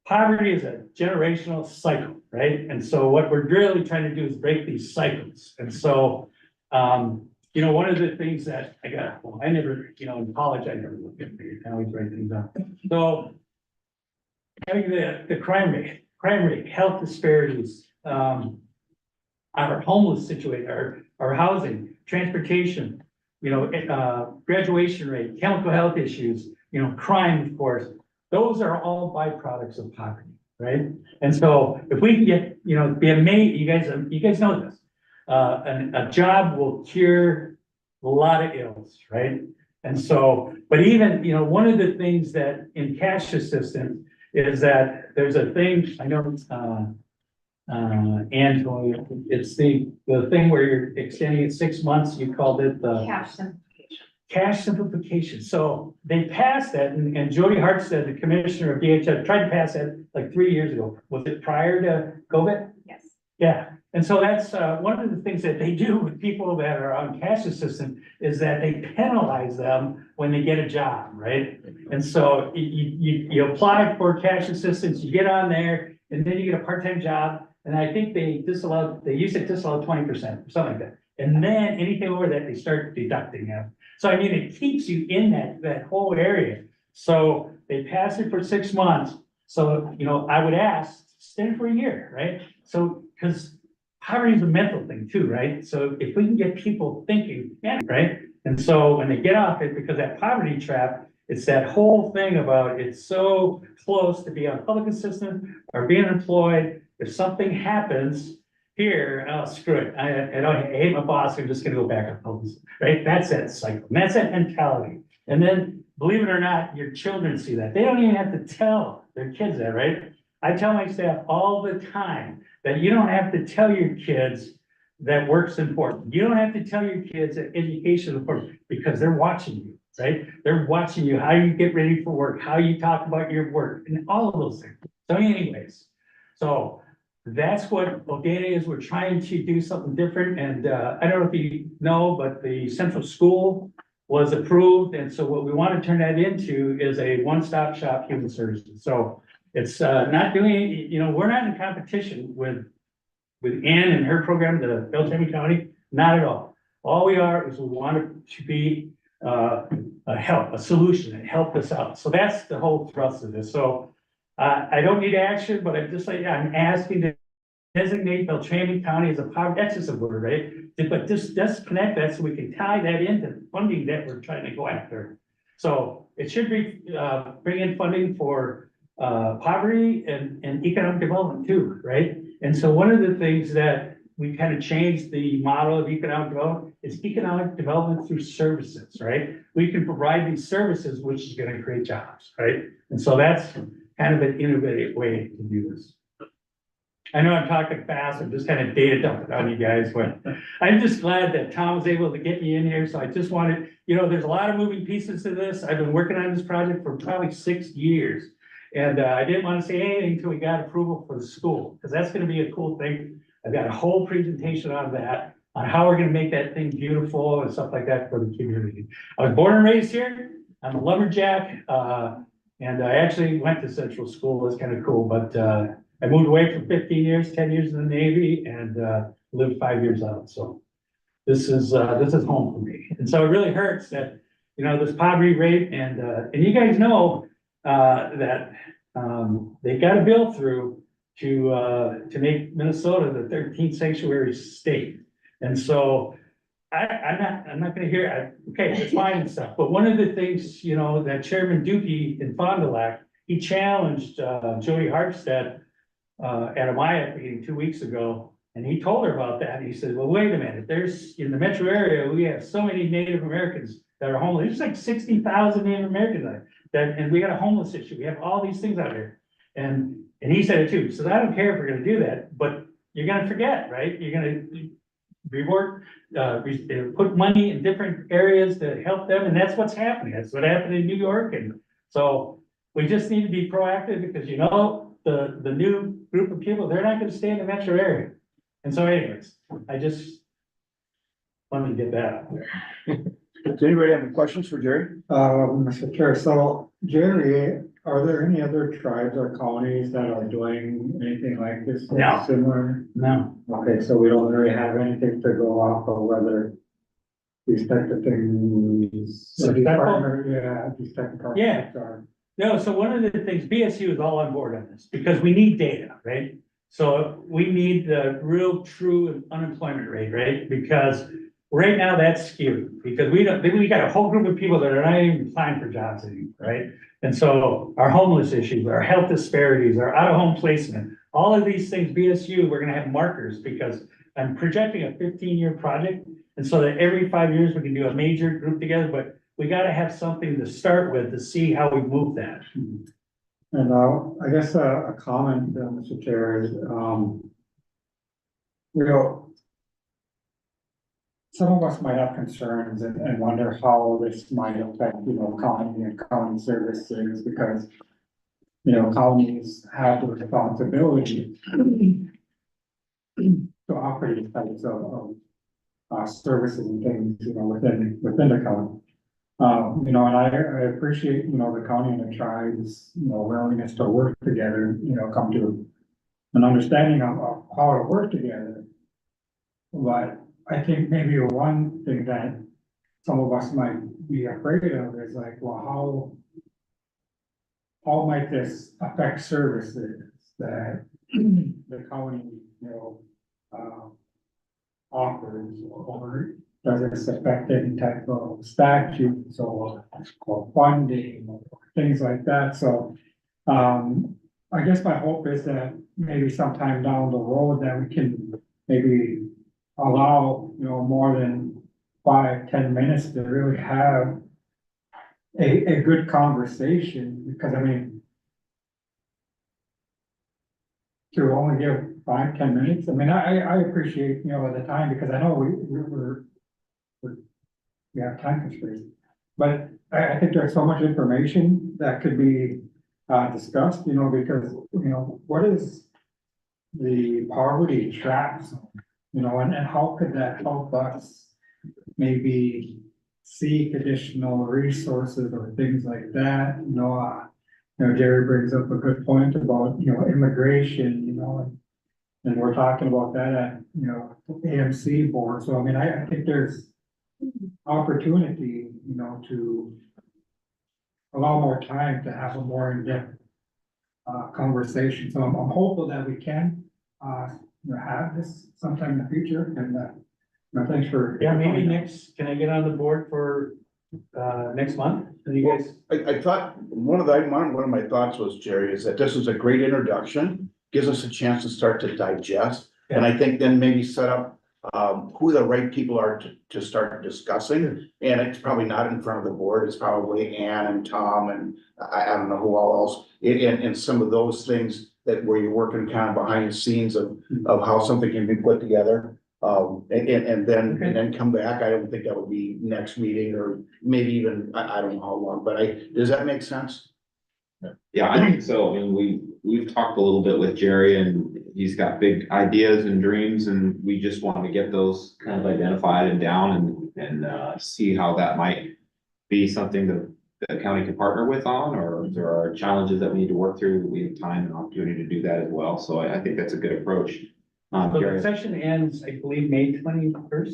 poverty is a generational cycle, right? And so what we're really trying to do is break these cycles. And so, you know, one of the things that I never, you know, in college, I never looked at it. I always write things down. So having the crime rate, health disparities, our homeless situation, our housing, transportation, you know, graduation rate, chemical health issues, you know, crime, of course, those are all byproducts of poverty, right? And so if we can get, you know, be amazed, you guys know this, a job will cure a lot of ills, right? And so, but even, you know, one of the things that in cash assistance is that there's a thing, I know, Angela, it's the thing where you're extending it 6 months, you called it the Cash simplification. cash simplification. So they passed that, and Jody Hartstead, the commissioner of DHS, tried to pass that like 3 years ago. Was it prior to COVID? Yes. Yeah, and so that's one of the things that they do with people that are on cash assistance is that they penalize them when they get a job, right? And so you apply for cash assistance, you get on there, and then you get a part-time job. And I think they used to disallow 20% or something like that. And then anything over that, they start deducting them. So I mean, it keeps you in that whole area. So they pass it for 6 months. So, you know, I would ask, stay for a year, right? So, because poverty is a mental thing too, right? So if we can get people thinking, right? And so when they get off it, because that poverty trap, it's that whole thing about it's so close to be on public assistance or being employed. If something happens here, oh, screw it. I hate my boss. I'm just going to go back on public, right? That's that cycle. And that's that mentality. And then, believe it or not, your children see that. They don't even have to tell their kids that, right? I tell my staff all the time that you don't have to tell your kids that work's important. You don't have to tell your kids that education is important because they're watching you, right? They're watching you, how you get ready for work, how you talk about your work, and all of those things. So anyways, so that's what Odalia is. We're trying to do something different and, I don't know if you know, but the central school was approved. And so what we want to turn that into is a one-stop shop human services. So it's, not doing, you know, we're not in competition with Ann and her program, the Beltrami County, not at all. All we are is we want to be, a solution and help us out. So that's the whole thrust of this. So, I don't need action, but I'm just like, I'm asking to designate Beltrami County as a poverty, that's just a word, right? But just connect that so we can tie that into funding that we're trying to go after. So it should be, bring in funding for, poverty and economic development too, right? And so one of the things that we kind of changed the model of economic development is economic development through services, right? We can provide these services, which is gonna create jobs, right? And so that's kind of an innovative way to do this. I know I'm talking fast, I'm just kind of data dumping on you guys, but I'm just glad that Tom was able to get me in here, so I just wanted, you know, there's a lot of moving pieces to this. I've been working on this project for probably 6 years. And I didn't want to say anything until we got approval for the school, because that's gonna be a cool thing. I've got a whole presentation on that, on how we're gonna make that thing beautiful and stuff like that for the community. I was born and raised here, I'm a lumberjack, and I actually went to Central School, it's kind of cool, but I moved away for 15 years, 10 years in the Navy, and lived 5 years out, so this is home for me. And so it really hurts that, you know, this poverty rate, and you guys know that they got a bill through to make Minnesota the 13th sanctuary state. And so I'm not gonna hear, okay, it's fine and stuff, but one of the things, you know, that Chairman Dookie in Fond du Lac, he challenged Jody Harpstead at a MIAC meeting 2 weeks ago, and he told her about that. And he said, well, wait a minute, there's, in the metro area, we have so many Native Americans that are homeless. There's like 60,000 Native Americans that, and we got a homeless issue. We have all these things out here. And he said it too. So I don't care if we're gonna do that, but you're gonna forget, right? You're gonna reward, put money in different areas to help them, and that's what's happening. That's what happened in New York. And so we just need to be proactive, because you know, the new group of people, they're not gonna stay in the metro area. And so anyways, I just wanted to get that out there. Does anybody have any questions for Jerry? Mr. Chair, so Jerry, are there any other tribes or counties that are doing anything like this? Or No. similar? No, Okay, so we don't really have anything to go off of whether these type of things. Successful? Yeah, these type of. Yeah. projects are. no, so one of the things, BSU is all on board on this, because we need data, right? So we need the real true unemployment rate, right? Because right now that's skewed, because we got a whole group of people that are not even applying for jobs anymore, right? And so our homeless issues, our health disparities, our out-of-home placement, all of these things, BSU, we're gonna have markers, because I'm projecting a 15-year project. And so that every 5 years we can do a major group together, but we gotta have something to start with to see how we move that. And I guess a comment, Mr. Chair, is, you know, some of us might have concerns and wonder how this might affect, you know, county and county services, because, you know, counties have the responsibility to offer these types of services and things, you know, within the county. You know, and I appreciate, you know, the county and the tribes, you know, willingness to work together, you know, come to an understanding of how to work together. But I think maybe one thing that some of us might be afraid of is like, well, how might this affect services that the county, you know, offers, or does this affect any type of statutes or funding or things like that? So, I guess my hope is that maybe sometime down the road that we can maybe allow, you know, more than 5-10 minutes to really have a good conversation, because I mean, to only give 5-10 minutes, I mean, I appreciate, you know, the time, because I know we have time constraints, but I think there's so much information that could be discussed, you know, because, you know, what is the poverty trap zone? You know, and how could that help us maybe seek additional resources or things like that, you know, Jerry brings up a good point about, you know, immigration, you know, and we're talking about that at, you know, AMC board, so I mean, I think there's opportunity, you know, to allow more time to have a more in-depth conversation, so I'm hopeful that we can, you know, have this sometime in the future, and, you know, thanks for. Yeah, maybe next, can I get on the board for, next month? Are you guys? I thought, one of my thoughts was, Jerry, is that this is a great introduction, gives us a chance to start to digest. And I think then maybe set up, who the right people are to start discussing. And it's probably not in front of the board, it's probably Ann and Tom and I don't know who all else. And some of those things that where you're working kind of behind the scenes of how something can be put together. And then come back. I don't think that would be next meeting or maybe even, I don't know how long, but does that make sense? Yeah, I think so. I mean, we've talked a little bit with Jerry and he's got big ideas and dreams and we just want to get those kind of identified and down and see how that might be something that the county can partner with on, or if there are challenges that we need to work through, we have time and opportunity to do that as well. So I think that's a good approach. So the Jerry, session ends, I believe, May 21st.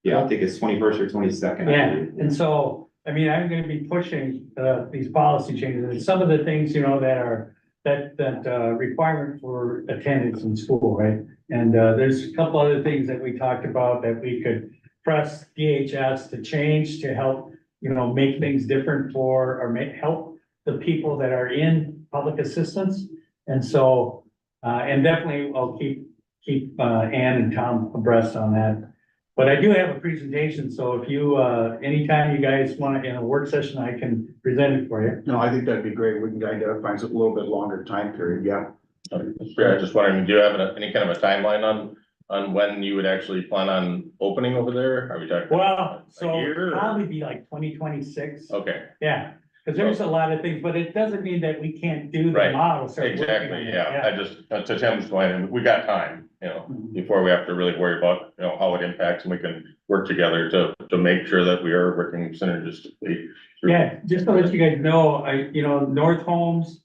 yeah, I think it's 21st or 22nd. Yeah, and so, I mean, I'm gonna be pushing, these policy changes, and some of the things, you know, that are, that requirement for attendance in school, right? And, there's a couple other things that we talked about that we could press DHS to change to help, you know, make things different for, or help the people that are in public assistance. And so, and definitely I'll keep Ann and Tom abreast on that. But I do have a presentation, so if you, anytime you guys want to, in a work session, I can present it for you. No, I think that'd be great. We can identify a little bit longer time period, yeah. Yeah, just wondering, do you have any kind of a timeline on when you would actually plan on opening over there? Are we talking? Well, a so year or- probably be like 2026. Okay, Yeah, because there's a lot of things, but it doesn't mean that we can't do the Right. model. start working on exactly, it. yeah, I just, to Tim's point, and we got time, you know, before we have to really worry about, you know, how it impacts, and we can work together to make sure that we are working synergistically. through- Yeah, just to let you guys know, North Homes,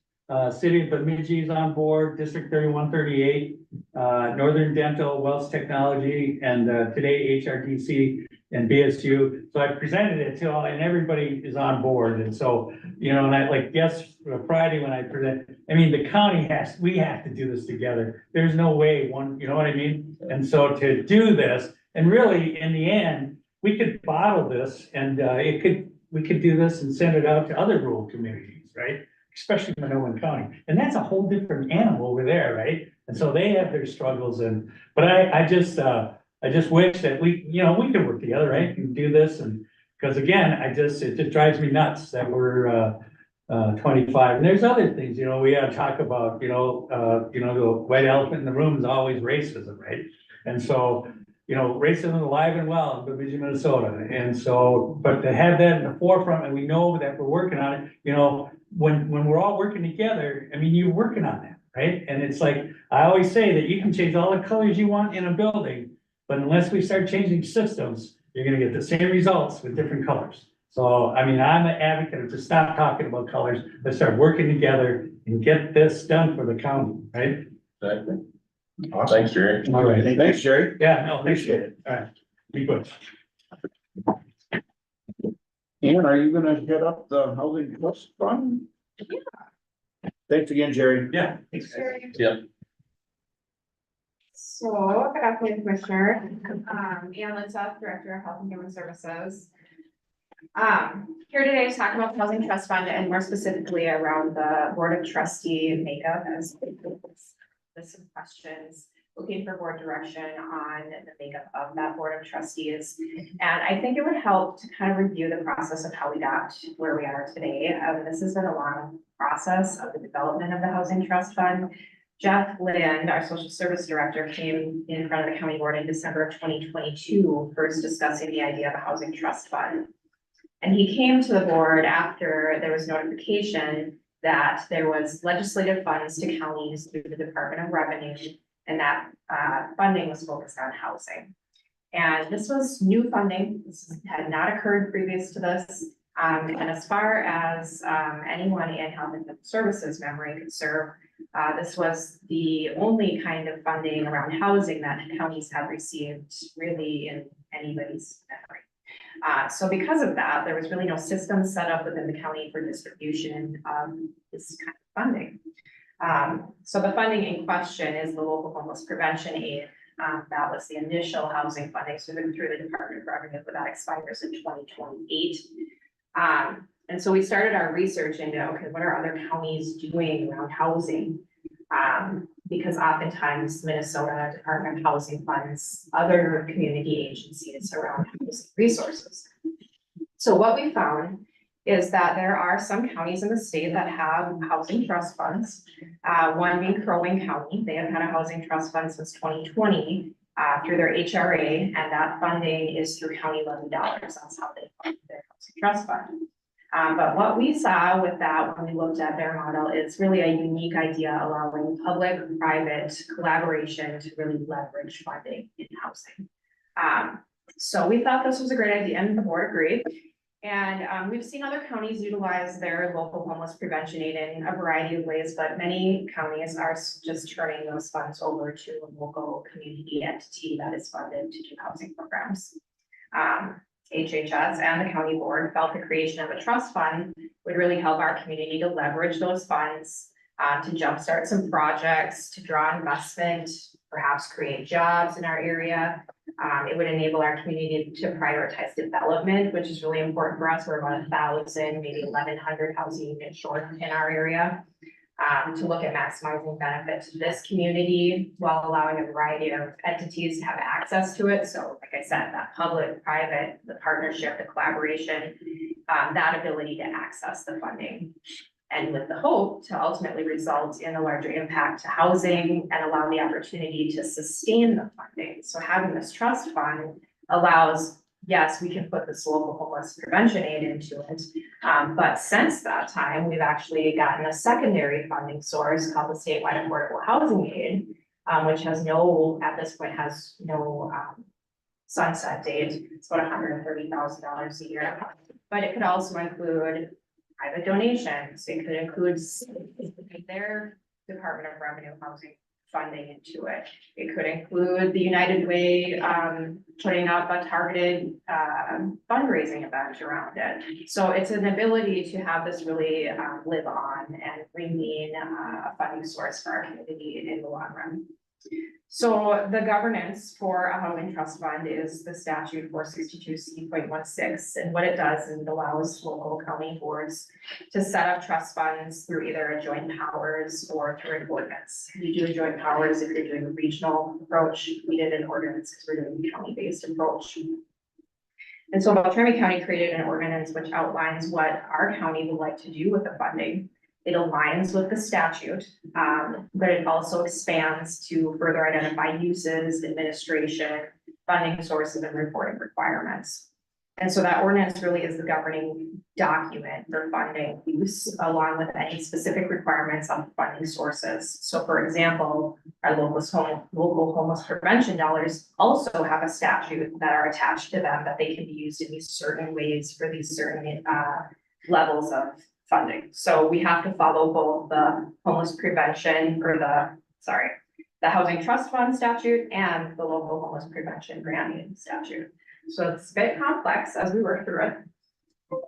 City of Bemidji is on board, District 3138, Northern Dental, Wells Technology, and today HRDC and BSU. So I presented it to all, and everybody is on board. And so, you know, and I like, Friday when I present, I mean, the county we have to do this together. There's no way one, you know what I mean? And so to do this, and really, in the end, we could bottle this and we could do this and send it out to other rural communities, right? Especially in Minoan County. And that's a whole different animal over there, right? And so they have their struggles but I just wish that we could work together, right? And do this and, because again, it just drives me nuts that we're 25. And there's other things, you know, we gotta talk about, the white elephant in the room is always racism, right? And so, you know, racism alive and well in Bemidji, Minnesota. And so, but to have that in the forefront and we know that we're working on it, you know, when we're all working together, I mean, you're working on that, right? And it's like, I always say that you can change all the colors you want in a building, but unless we start changing systems, you're gonna get the same results with different colors. So, I mean, I'm an advocate to stop talking about colors, let's start working together and get this done for the county, right? Exactly. Thanks, Jerry. All right. Thanks, Jerry. Yeah, no, thanks. Appreciate it. All right, be good. Ann, are you gonna hit up the housing trust fund? Yeah. Thanks again, Jerry. Yeah. Thanks, guys. Yep. So, good afternoon, Commissioner. Ann Linseth, Director of Health and Human Services. Here today to talk about the Housing Trust Fund and more specifically around the Board of Trustee makeup as with some questions, looking for board direction on the makeup of that Board of Trustees. And I think it would help to kind of review the process of how we got to where we are today. This has been a long process of the development of the Housing Trust Fund. Jeff Lind, our social service director, came in front of the county board in December of 2022, first discussing the idea of a housing trust fund. And he came to the board after there was notification that there was legislative funds to counties through the Department of Revenue, and that funding was focused on housing. And this was new funding. This had not occurred previous to this. And as far as anyone in Health and Human Services memory could serve, this was the only kind of funding around housing that counties have received really in anybody's memory. So because of that, there was really no system set up within the county for distribution of this kind of funding. So the funding in question is the local homeless prevention aid. That was the initial housing funding through the Department of Revenue, but that expires in 2028. And so we started our research into, okay, what are other counties doing around housing? Because oftentimes Minnesota Department of Housing funds other community agencies around housing resources. So what we found is that there are some counties in the state that have housing trust funds. One being Crow Wing County. They have had a housing trust fund since 2020 through their HRA, and that funding is through county levy dollars. That's how they fund their housing trust fund. But what we saw with that when we looked at their model is really a unique idea allowing public-private collaboration to really leverage funding in housing. So we thought this was a great idea and the board agreed. And we've seen other counties utilize their local homeless prevention aid in a variety of ways, but many counties are just turning those funds over to a local community entity that is funded to do housing programs. HHS and the county board felt the creation of a trust fund would really help our community to leverage those funds to jumpstart some projects, to draw investment, perhaps create jobs in our area. It would enable our community to prioritize development, which is really important for us. We're about 1,000, maybe 1,100 housing units short in our area. To look at maximizing benefit to this community while allowing a variety of entities to have access to it. So like I said, that public, private, the partnership, the collaboration, that ability to access the funding. And with the hope to ultimately result in a larger impact to housing and allow the opportunity to sustain the funding. So having this trust fund allows, yes, we can put this local homeless prevention aid into it. But since that time, we've actually gotten a secondary funding source called the statewide affordable housing aid, which has at this point has no sunset date. It's about $130,000 a year, but it could also include private donations. It could include their Department of Revenue housing funding into it. It could include the United Way putting up a targeted fundraising event around it. So it's an ability to have this really live on and remain a funding source for our community in the long run. So the governance for a housing trust fund is the statute 462C.16. And what it does is it allows local county boards to set up trust funds through either a joint powers or through an ordinance. You do a joint powers if you're doing a regional approach. We did an ordinance because we're doing a county-based approach. And so Beltrami County created an ordinance which outlines what our county would like to do with the funding. It aligns with the statute, but it also expands to further identify uses, administration, funding sources, and reporting requirements. And so that ordinance really is the governing document for funding use, along with any specific requirements on funding sources. So for example, our local homeless prevention dollars also have a statute that are attached to them that they can be used in these certain ways for these certain levels of funding. So we have to follow both the homeless prevention or the housing trust fund statute and the local homeless prevention granting statute. So it's a bit complex as we work through it.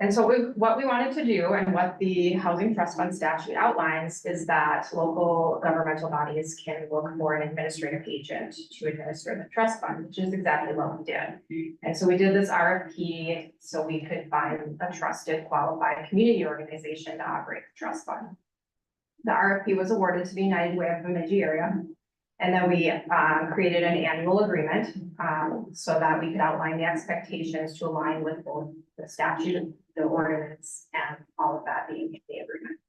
And so what we wanted to do and what the housing trust fund statute outlines is that local governmental bodies can look for an administrative agent to administer the trust fund, which is exactly what we did. And so we did this RFP so we could find a trusted, qualified community organization to operate the trust fund. The RFP was awarded to the United Way of the Bemidji area. And then we created an annual agreement so that we could outline the expectations to align with both the statute, the ordinance, and all of that being in the agreement.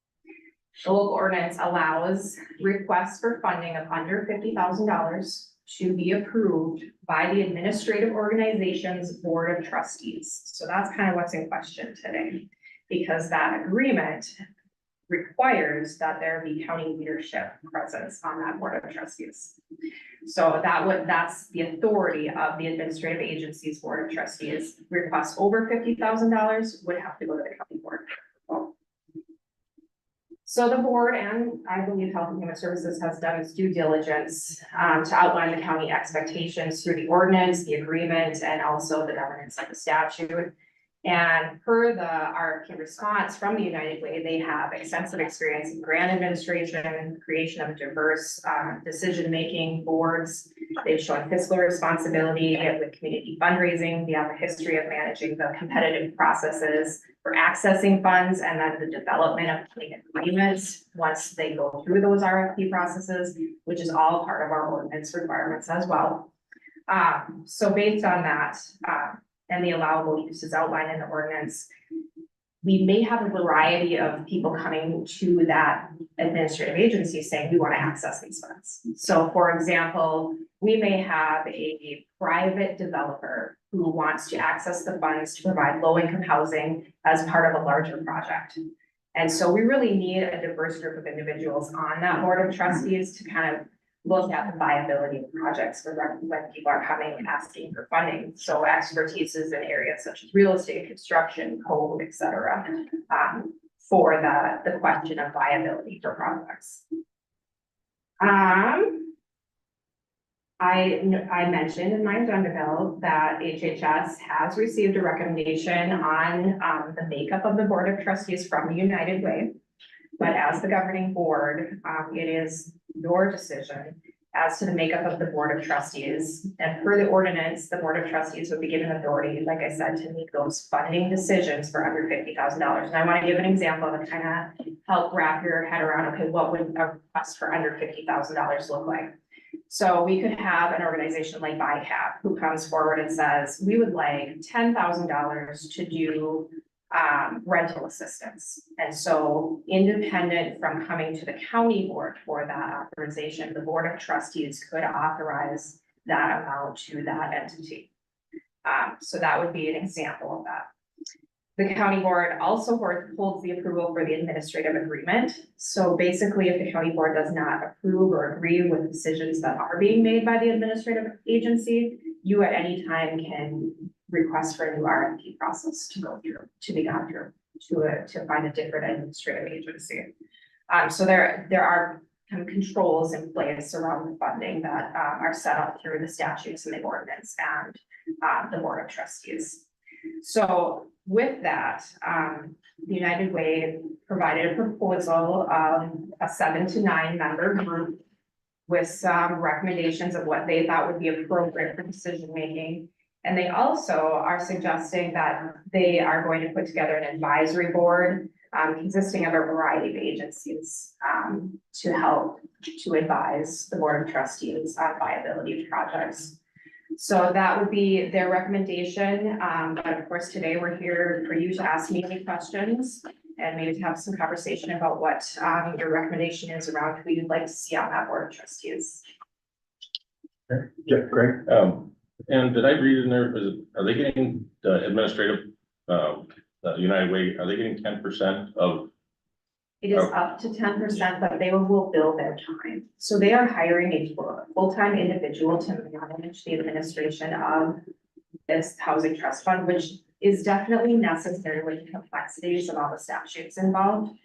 The local ordinance allows requests for funding of under $50,000 to be approved by the administrative organization's board of trustees. So that's kind of what's in question today, because that agreement requires that there be county leadership presence on that board of trustees. So that's the authority of the administrative agency's board of trustees. Requests over $50,000 would have to go to the county board. So the board, and I believe Health and Human Services has done its due diligence to outline the county expectations through the ordinance, the agreement, and also the governance of the statute. And per the RFP response from the United Way, they have extensive experience in grant administration, creation of diverse decision-making boards. They've shown fiscal responsibility with community fundraising. They have a history of managing the competitive processes for accessing funds and then the development of agreements once they go through those RFP processes, which is all part of our ordinance requirements as well. So based on that, and the allowable uses outlined in the ordinance, we may have a variety of people coming to that administrative agency saying, we want to access these funds. So for example, we may have a private developer who wants to access the funds to provide low-income housing as part of a larger project. And so we really need a diverse group of individuals on that board of trustees to kind of look at the viability of projects when people are coming and asking for funding. So expertise is in areas such as real estate, construction, code, et cetera, for the question of viability for projects. I mentioned in my agenda bill that HHS has received a recommendation on the makeup of the board of trustees from the United Way. But as the governing board, it is your decision as to the makeup of the board of trustees. And per the ordinance, the board of trustees would be given authority, like I said, to make those funding decisions for under $50,000. And I want to give an example to kind of help wrap your head around, okay, what would a request for under $50,000 look like? So we could have an organization like BICAP who comes forward and says, we would like $10,000 to do rental assistance. And so independent from coming to the county board for that authorization, the board of trustees could authorize that amount to that entity. So that would be an example of that. The county board also holds the approval for the administrative agreement. So basically, if the county board does not approve or agree with decisions that are being made by the administrative agency, you at any time can request for a new RFP process to go through, to be gone through, to find a different administrative agency. So there are kind of controls in place around the funding that are set up through the statutes and the ordinance and the board of trustees. So with that, the United Way provided a proposal of a 7 to 9 member group with some recommendations of what they thought would be appropriate for decision making. And they also are suggesting that they are going to put together an advisory board consisting of a variety of agencies to help to advise the board of trustees on viability of projects. So that would be their recommendation. But of course, today we're here for you to ask me any questions and maybe to have some conversation about what your recommendation is around who you'd like to see on that board of trustees. Yeah, great. And did I read in there, are they getting the administrative, United Way, are they getting 10% of? It is up to 10%, but they will bill their time. So they are hiring a full-time individual to manage the administration of this housing trust fund, which is definitely necessary with the complexities of all the statutes involved.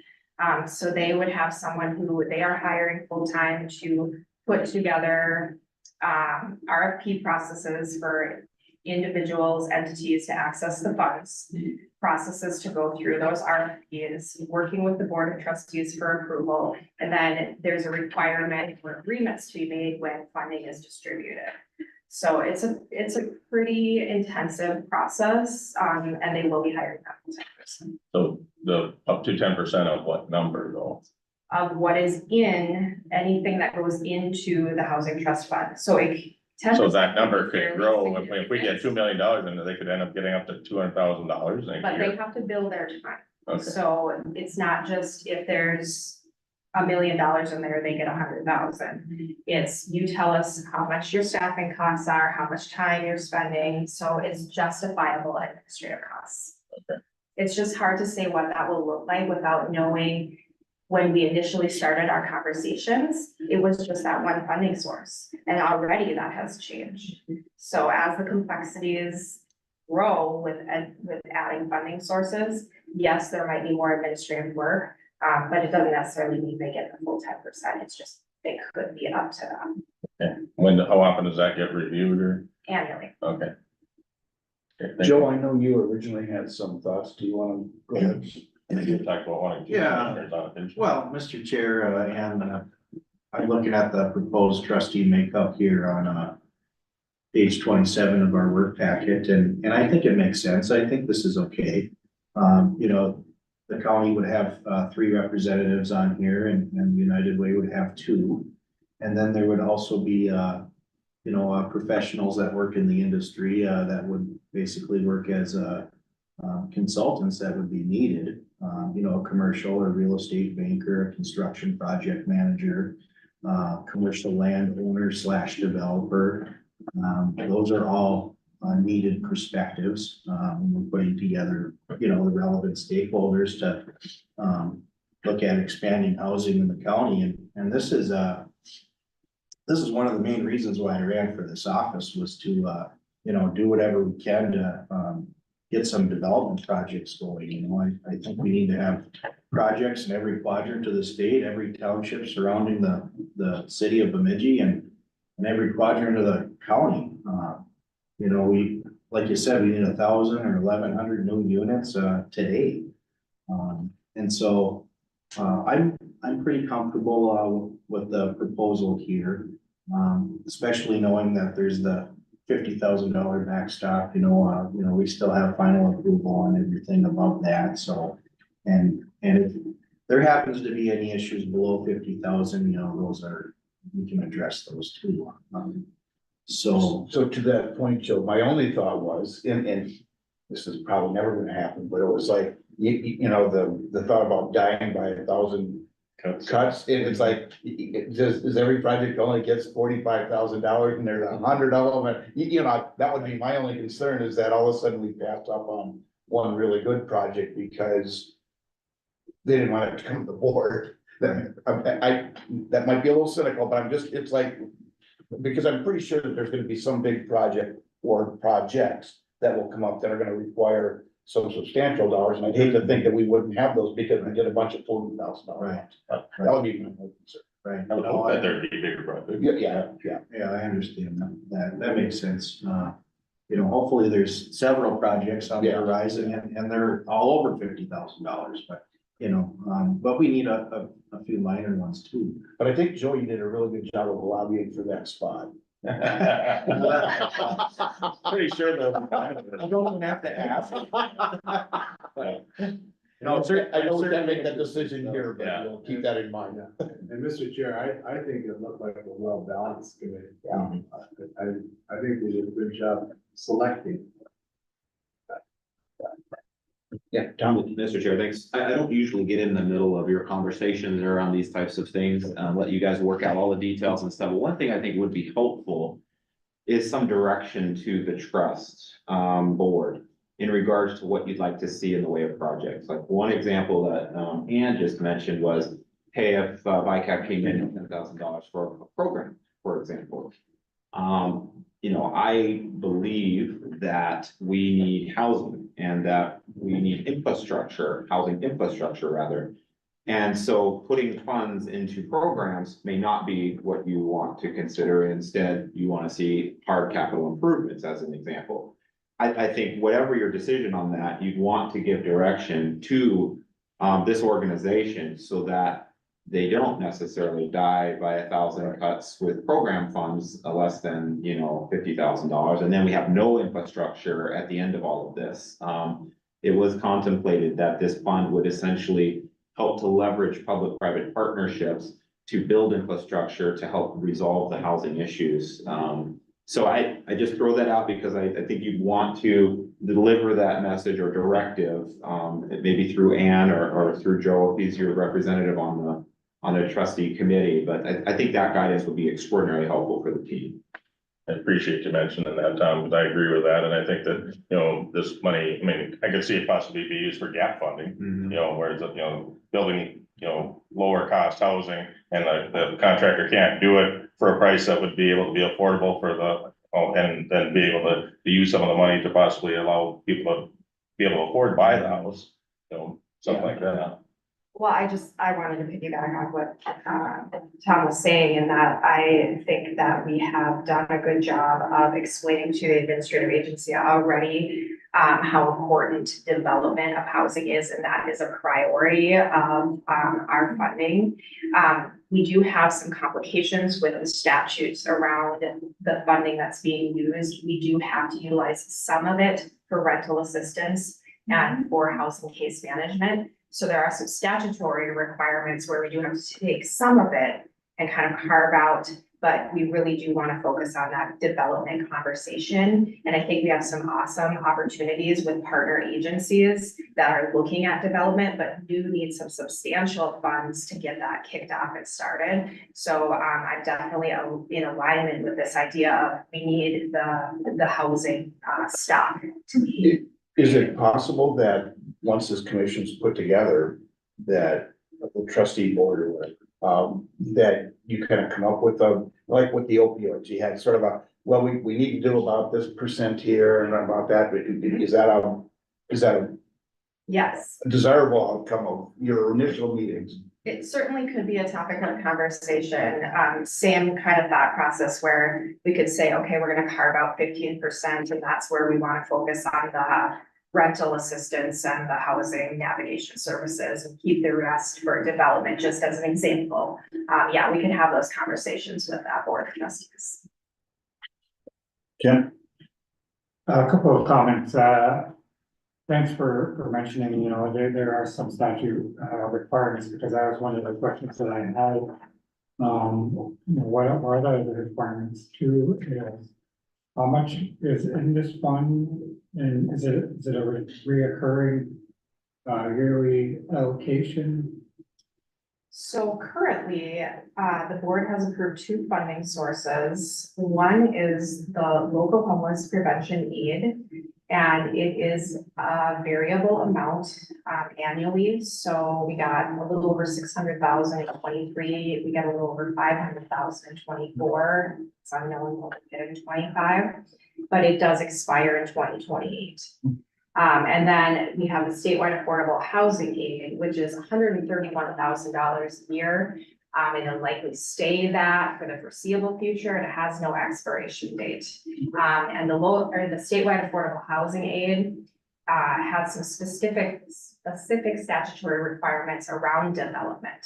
So they would have someone who they are hiring full-time to put together RFP processes for individuals, entities to access the funds, processes to go through those RFPs, working with the board of trustees for approval. And then there's a requirement for agreements to be made when funding is distributed. So it's a pretty intensive process, and they will be hiring that full-time person. So the up to 10% of what number though? Of what is in anything that goes into the housing trust fund. So So that number could grow, if we get $2 million, then they could end up getting up to $200,000 next But year. they have to bill their time. Okay. So it's not just if there's $1 million in there, they get 100,000. It's you tell us how much your staffing costs are, how much time you're spending, so it's justifiable administrative costs. Okay. It's just hard to say what that will look like without knowing when we initially started our conversations, it was just that one funding source, and already that has changed. So as the complexities grow with adding funding sources, yes, there might be more administrative work, but it doesn't necessarily mean they get the full 10%. It's just, it could be up to them How often does that get reviewed or, annually. okay? Okay, thank Joe, I know you originally had some thoughts. Do you want to go ahead? you. Talk about wanting to- Yeah. Well, Mr. Chair, I'm looking at the proposed trustee makeup here on, page 27 of our work packet, and I think it makes sense. I think this is okay. You know, the county would have, 3 representatives on here, and United Way would have 2. And then there would also be, professionals that work in the industry, that would basically work as, consultants that would be needed. A commercial or real estate banker, a construction project manager, commercial landowner / developer. Those are all needed perspectives. We're putting together, the relevant stakeholders to look at expanding housing in the county. And this is one of the main reasons why I ran for this office, was to, do whatever we can to get some development projects going. I think we need to have projects in every quadrant of the state, every township surrounding the city of Bemidji, and every quadrant of the county. We, like you said, we need 1,000 or 1,100 new units today. And so I'm pretty comfortable with the proposal here, especially knowing that there's the $50,000 backstop. We still have final approval on everything above that. So, and if there happens to be any issues below 50,000, we can address those too. So to that point, Joe, my only thought was, and this is probably never gonna happen, but it was like, the thought about dying by 1,000 cuts, and it's like, does every project only gets $45,000 and there's 100 of them? And, that would be my only concern, is that all of a sudden we passed up on one really good project because they didn't want it to come to the board. That might be a little cynical, but it's like, because I'm pretty sure that there's gonna be some big project or projects that will come up that are gonna require some substantial dollars, and I'd hate to think that we wouldn't have those because we did a bunch of $40,000. Right. That would be my concern. Right. I would hope that there'd be bigger projects. Yeah. Yeah, I understand that makes sense. Hopefully there's several projects on the Yeah. horizon, and they're all over $50,000, but, but we need a few minor ones too. But I think, Joe, you did a really good job of lobbying for that spot. Pretty sure though. I don't even have to ask. No, I know we can't make that decision here, but Yeah. we'll keep that in mind. And Mr. Chair, I think it looked like a well-balanced committee. Yeah. I think we did a good job selecting. Yeah, Tom. Mr. Chair, thanks. I don't usually get in the middle of your conversations around these types of things, let you guys work out all the details and stuff. But one thing I think would be helpful is some direction to the trust board in regards to what you'd like to see in the way of projects. Like one example that Ann just mentioned was, hey, if VICAP came in at $10,000 for a program, for example. I believe that we need housing and that we need infrastructure, housing infrastructure rather. And so putting funds into programs may not be what you want to consider. Instead, you want to see hard capital improvements as an example. I think whatever your decision on that, you'd want to give direction to this organization so that they don't necessarily die by 1,000 cuts with program funds less than, $50,000. And then we have no infrastructure at the end of all of this. It was contemplated that this fund would essentially help to leverage public-private partnerships to build infrastructure to help resolve the housing issues. So I just throw that out because I think you'd want to deliver that message or directive, maybe through Ann or through Joe, if he's your representative on the trustee committee. But I think that guidance would be extraordinarily helpful for the team. I appreciate you mentioning that, Tom, because I agree with that, and I think that, this money, I could see it possibly be used for gap funding, whereas, building lower cost housing, and the contractor can't do it for a price that would be able to be affordable for and then be able to use some of the money to possibly allow people to be able to afford to buy the house, something like that. Well, I wanted to piggyback on what, Tom was saying, in that I think that we have done a good job of explaining to the administrative agency already, how important development of housing is, and that is a priority of, our funding. We do have some complications with the statutes around the funding that's being used. We do have to utilize some of it for rental assistance and for housing case management. So there are some statutory requirements where we do have to take some of it and kind of carve out, but we really do want to focus on that development conversation. And I think we have some awesome opportunities with partner agencies that are looking at development, but do need some substantial funds to get that kicked off and started. So I'm definitely in alignment with this idea of we need the housing stock to be. Is it possible that once this commission's put together, that the trustee board or whatever, that you kind of come up with like with the opioids, you had sort of well, we need to do about this percent here and about that, but is that a Yes. desirable outcome of your initial meetings? It certainly could be a topic of conversation. Same kind of thought process where we could say, okay, we're gonna carve out 15%, and that's where we want to focus on the rental assistance and the housing navigation services, and keep the rest for development, just as an example. Yeah, we can have those conversations with that board of trustees. Jim? A couple of comments, thanks for mentioning, there are some statute requirements, because that was one of the questions that I had. What are the requirements? Two is, how much is in this fund, and is it a reoccurring yearly allocation? So currently, the board has approved two funding sources. One is the local homeless prevention aid, and it is a variable amount annually. So we got a little over 600,000 in 23. We got a little over 500,000 in 24. It's unknown what we get in 25, but it does expire in 2028. And then we have the statewide affordable housing aid, which is $131,000 a year. And it'll likely stay that for the foreseeable future, and it has no expiration date. And the statewide affordable housing aid has some specific statutory requirements around development.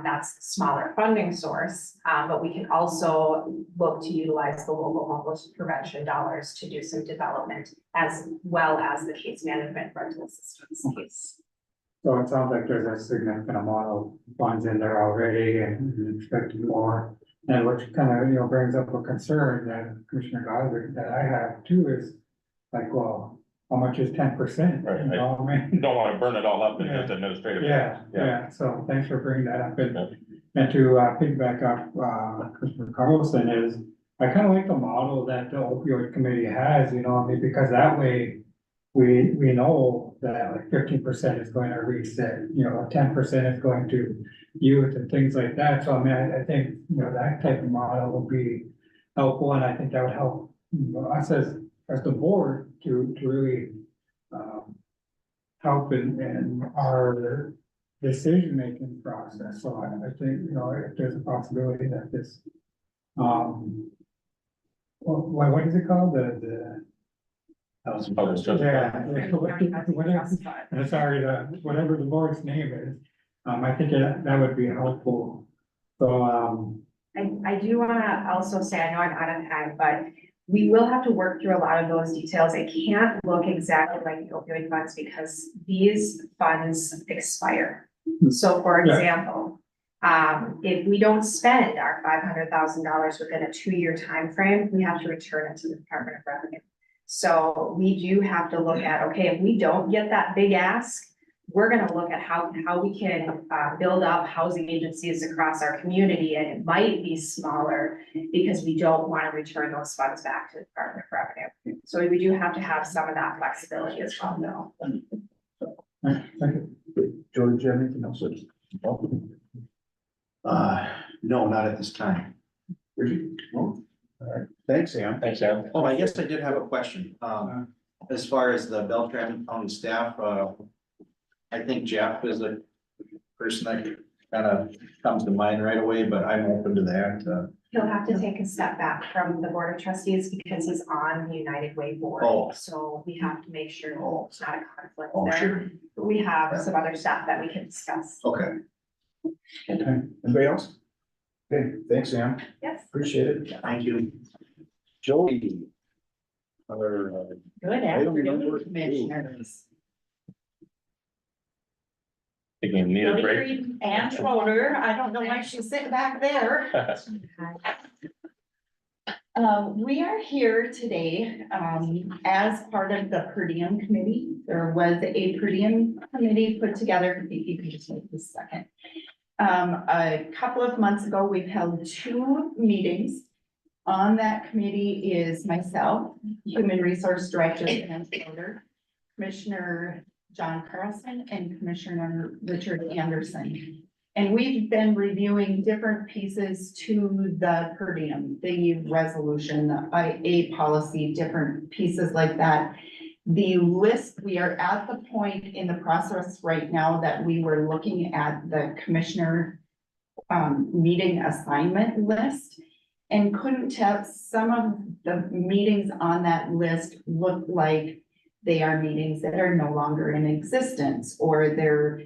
That's the smaller funding source, but we can also look to utilize the local homeless prevention dollars to do some development, as well as the case management rental assistance piece. So it sounds like there's a significant amount of funds in there already, and expecting more. And which kind of, brings up a concern that Commissioner Goswick, that I have too, is like, well, how much is 10%? Right, You know what I mean? You don't want to burn it all up in Yeah. just administrative. Yeah, so thanks for bringing that up, and to piggyback up, Commissioner Carlson, is I kind of like the model that the opioid committee has, because that way we know that like 15% is going to reset, 10% is going to youth and things like that. So I mean, I think, that type of model will be helpful, and I think that would help us as the board to really help in our decision-making process. So I think, if there's a possibility that this, what is it called? The Public trust. Whatever the board's name is, I think that would be helpful. So, I do want to also say, I know I'm out of time, but we will have to work through a lot of those details. It can't look exactly like the opioid funds, because these funds expire. So for example, if we don't spend our $500,000 within a 2-year time frame, we have to return it to the Department of Revenue. So we do have to look at, okay, if we don't get that big ask, we're gonna look at how we can build up housing agencies across our community, and it might be smaller because we don't want to return those funds back to the Department of Revenue. So we do have to have some of that flexibility as well, though. thank you. George, anything else? No, not at this time. Thanks, Sam. Thanks, Sam. Oh, I guess I did have a question. As far as the Beltrami County staff, I think Jeff is a person that kind of comes to mind right away, but I'm open to that. He'll have to take a step back from the board of trustees because he's on the United Way board. Oh. So we have to make sure it's not a conflict Oh, there. sure. We have some other stuff that we can discuss. Okay. Okay, anybody else? Okay, thanks, Sam. Yes. Appreciate it. Thank you. Jody. Other, Good afternoon, afternoon, commissioners. Think you need a break? Ann Schroeder, I don't know why she's sitting back there. We are here today, as part of the per diem committee. There was a per diem committee put together, if you can just wait a second. A couple of months ago, we've held 2 meetings. On that committee is myself, Human Resource Director Ann Schroeder, Commissioner John Carlson, and Commissioner Richard Anderson. And we've been reviewing different pieces to the per diem, the resolution, the IA policy, different pieces like that. The list, we are at the point in the process right now that we were looking at the commissioner meeting assignment list and couldn't tell, some of the meetings on that list look like they are meetings that are no longer in existence, or they're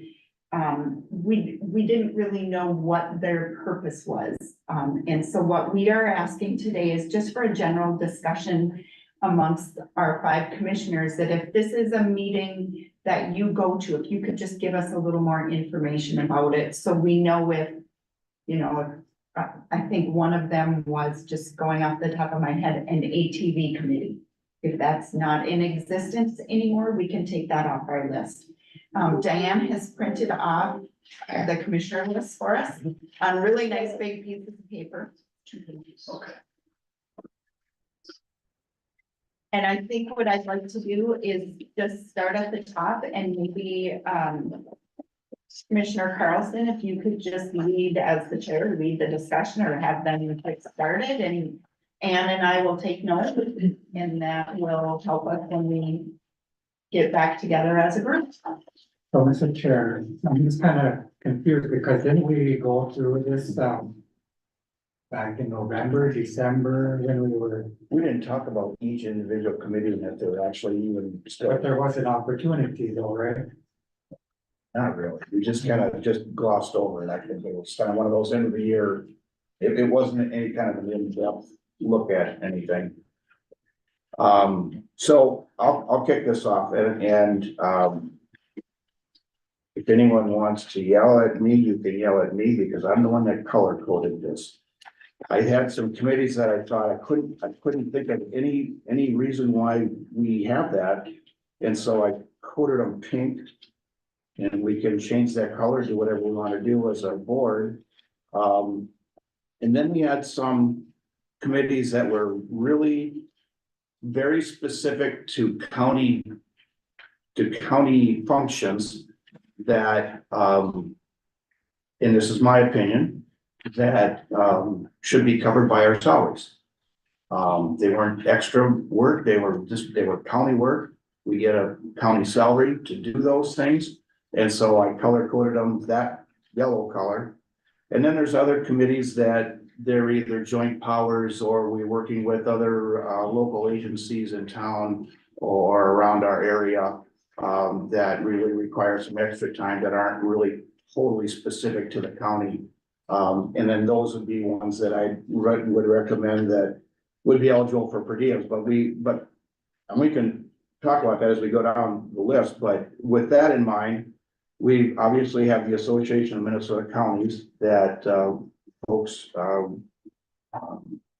we didn't really know what their purpose was. And so what we are asking today is just for a general discussion amongst our 5 commissioners, that if this is a meeting that you go to, if you could just give us a little more information about it, so we know if, you know, I think one of them was, just going off the top of my head, an ATV committee. If that's not in existence anymore, we can take that off our list. Diane has printed off the commissioner list for us on really nice big pieces of paper. Okay. And I think what I'd like to do is just start at the top and maybe, Commissioner Carlson, if you could just lead as the chair, lead the discussion or have them get started, and Ann and I will take notes, and that will help us when we get back together as a group. So, Mr. Chair, I'm just kind of confused because didn't we go through this, back in November, December, when we didn't talk about each individual committee and that they're actually even but still, there was an opportunity though, right? not really. We just kind of just glossed over it. I think it was kind of one of those end of the year. It wasn't any kind of an in-depth look at anything. So I'll kick this off and if anyone wants to yell at me, you can yell at me because I'm the one that color coded this. I had some committees that I thought I couldn't think of any reason why we have that. And so I coded them pink. And we can change that color, do whatever we want to do as a board. And then we had some committees that were really very specific to county functions that, and this is my opinion, that should be covered by our salaries. They weren't extra work, they were county work. We get a county salary to do those things. And so I color coded them that yellow color. And then there's other committees that they're either joint powers or we're working with other local agencies in town or around our area that really require some extra time that aren't really totally specific to the county. And then those would be ones that I would recommend that would be eligible for per diems, but we can talk about that as we go down the list, but with that in mind, we obviously have the Association of Minnesota Counties that folks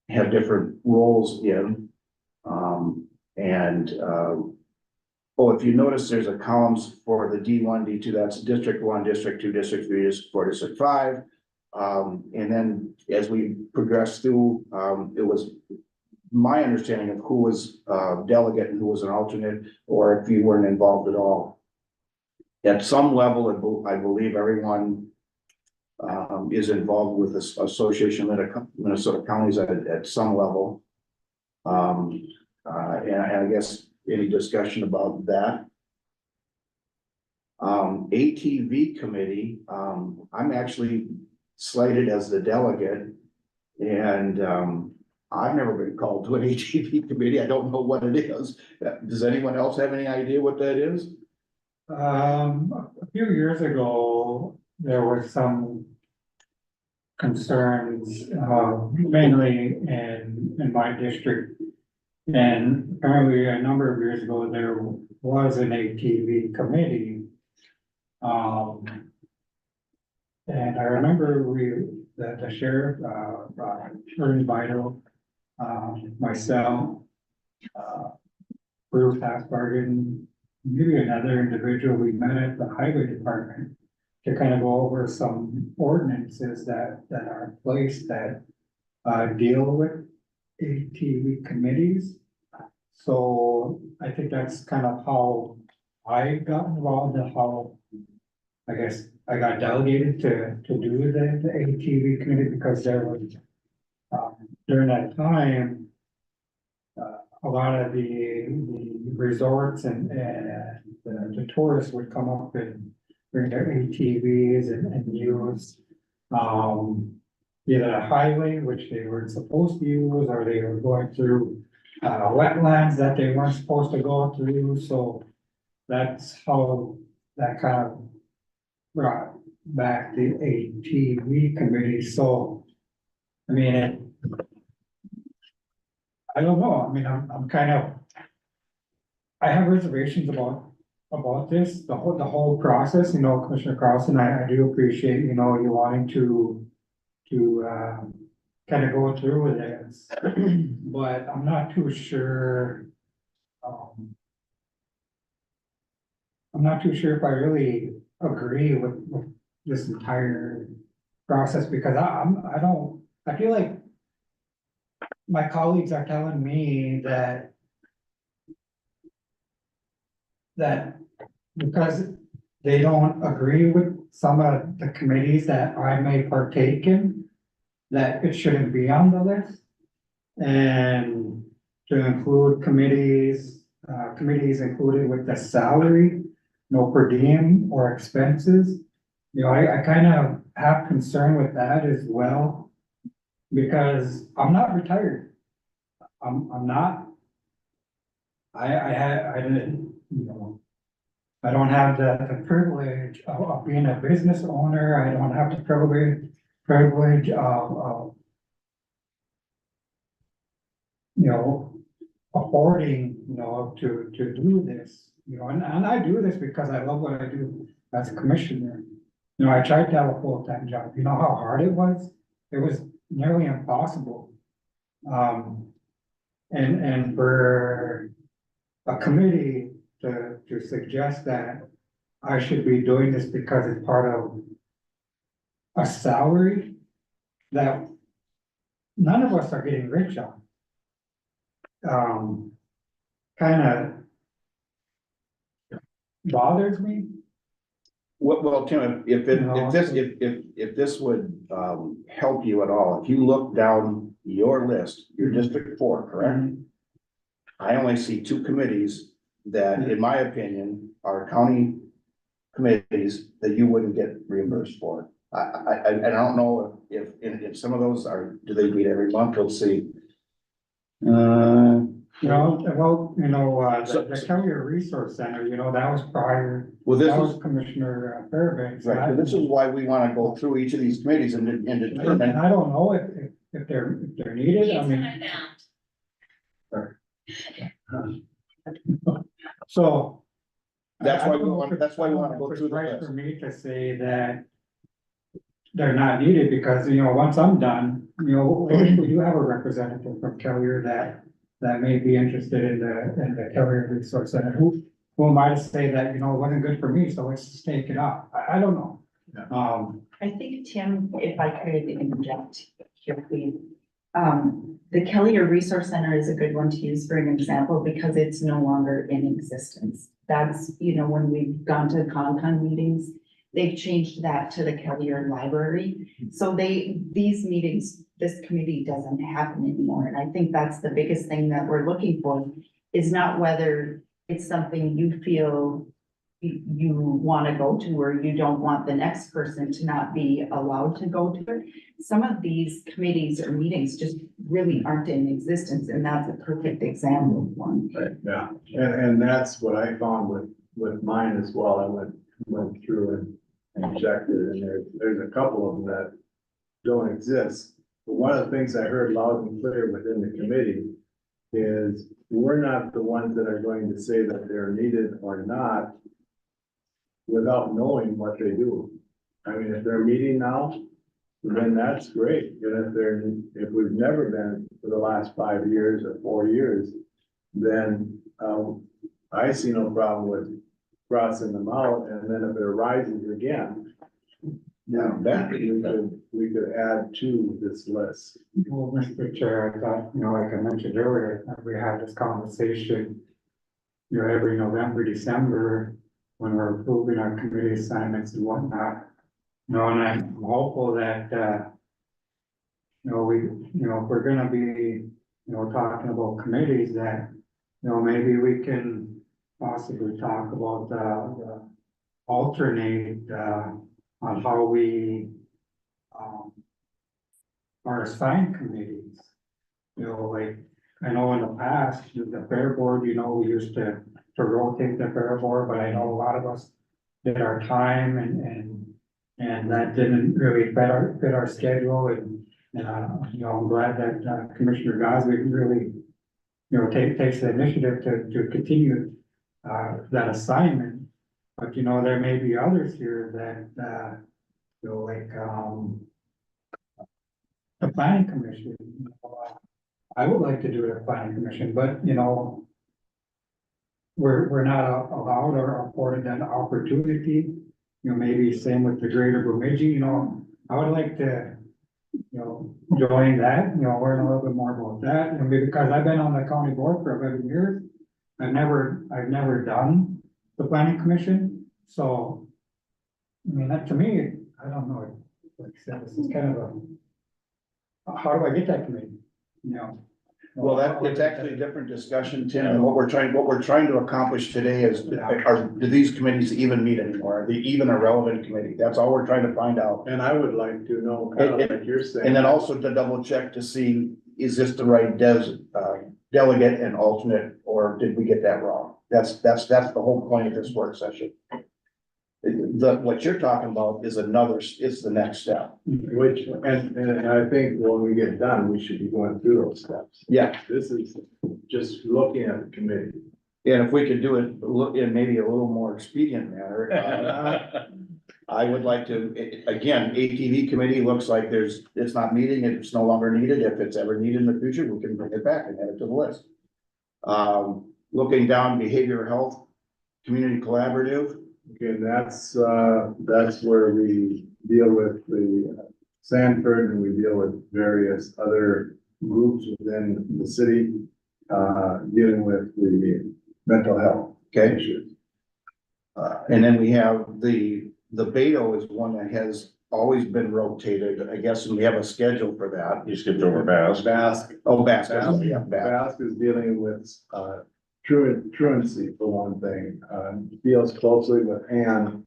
have different roles in. If you notice, there's a columns for the D1, D2, that's District 1, District 2, District 3, District 4, District 5. And then as we progress through, it was my understanding of who was delegate and who was an alternate, or if you weren't involved at all. At some level, I believe everyone is involved with this Association of Minnesota Counties at some level. And I guess any discussion about that? ATV committee, I'm actually slated as the delegate. And, I've never been called to an ATV committee. I don't know what it is. Does anyone else have any idea what that is? A few years ago, there were some concerns, mainly in my district. And apparently a number of years ago, there was an ATV committee. And I remember the sheriff, Ernie Vital, myself, Bruce Hasbargen, maybe another individual, we met at the highway department to kind of go over some ordinances that are in place that deal with ATV committees. So I think that's kind of how I got involved, and how I guess I got delegated to do the ATV committee, because there was during that time a lot of the resorts and the tourists would come up and bring their ATVs and use either a highway, which they weren't supposed to use, or they were going through wetlands that they weren't supposed to go through. So that's how that kind of brought back the ATV committee. So, I mean, I don't know. I mean, I'm kind of, I have reservations about this, the whole process, Commissioner Carlson, I do appreciate, you wanting to kind of go through with this, but I'm not too sure. I'm not too sure if I really agree with this entire process, because I feel like my colleagues are telling me that because they don't agree with some of the committees that I may partake in, that it shouldn't be on the list. And to include committees included with the salary, no per diem or expenses. I kind of have concern with that as well, because I'm not retired. I'm not. I didn't, I don't have the privilege of being a business owner. I don't have the privilege of affording, to do this, and I do this because I love what I do as a commissioner. I tried to have a full-time job. You know how hard it was? It was nearly impossible. And for a committee to suggest that I should be doing this because it's part of a salary that none of us are getting rich on. Kind of bothers me. Well, Tim, if this would help you at all, if you look down your list, your District 4, correct? I only see 2 committees that, in my opinion, are county committees that you wouldn't get reimbursed for. I don't know if some of those do they meet every month? Let's see. The Carrier Resource Center, that was prior. Well, this that was was Commissioner Fairbanks. right. So this is why we want to go through each of these committees and And determine. I don't know if they're needed. I mean. So. That's why I don't know if that's why we want to it's go through the right list. for me to say that they're not needed, because, once I'm done, we do have a representative from Carrier that may be interested in the Carrier Resource Center. Who am I to say that, it wasn't good for me, so let's just take it off? I don't know. I think, Tim, if I could interject here, please. The Kelly Resource Center is a good one to use for an example, because it's no longer in existence. That's, when we've gone to Concon meetings, they've changed that to the Kellier Library. So these meetings, this committee doesn't happen anymore. And I think that's the biggest thing that we're looking for, is not whether it's something you feel you want to go to, or you don't want the next person to not be allowed to go to it. Some of these committees or meetings just really aren't in existence, and that's a perfect example of one. Right, yeah, and that's what I found with mine as well. I went through and checked it, and there's a couple of them that don't exist. But one of the things I heard loud and clear within the committee is we're not the ones that are going to say that they're needed or not without knowing what they do. I mean, if they're meeting now, then that's great. And if we've never been for the last 5 years or 4 years, then, I see no problem with crossing them out. And then if it arises again, now that we could add to this list. Well, Mr. Chair, I thought, like I mentioned earlier, that we had this conversation, every November, December, when we're approving our committee assignments and whatnot. And I'm hopeful that, if we're gonna be, talking about committees, that, maybe we can possibly talk about the alternate, on how we, are assigned committees. Like, I know in the past, the fair board, we used to rotate the fair board, but I know a lot of us did our time and that didn't really fit our schedule, and I'm glad that Commissioner Goswick really, takes the initiative to continue that assignment. But there may be others here that like the planning commission. I would like to do the planning commission, but we're not allowed or afforded that opportunity. Maybe same with the Greater Bemidji, I would like to, join that, learn a little bit more about that. And because I've been on the county board for 11 years, I've never done the planning commission. So, that to me, I don't know, like I said, this is kind of how do I get that committee, Well, it's actually a different discussion, Tim, and what we're trying to accomplish today is, do these committees even meet anymore? Are they even a relevant committee? That's all we're trying to find out. And I would like to know, kind of like you're saying. And then also to double check to see, is this the right delegate and alternate, or did we get that wrong? That's the whole point of this work session. What you're talking about is it's the next step. Which, and I think when we get done, we should be going through those steps. Yeah. This is just looking at the committee. And if we could do it in maybe a little more expedient manner, I would like to, again, ATV committee looks like it's not meeting, it's no longer needed. If it's ever needed in the future, we can bring it back and add it to the list. Looking down, behavioral health, community collaborative. Okay, that's where we deal with the Sanford, and we deal with various other groups within the city, dealing with the mental health issues. And then we have the Beto is one that has always been rotated, I guess, and we have a schedule for that. You skipped over Bass. Basque. Oh, Basque, yeah, Basque. Basque is dealing with, truancy for one thing, deals closely with Ann,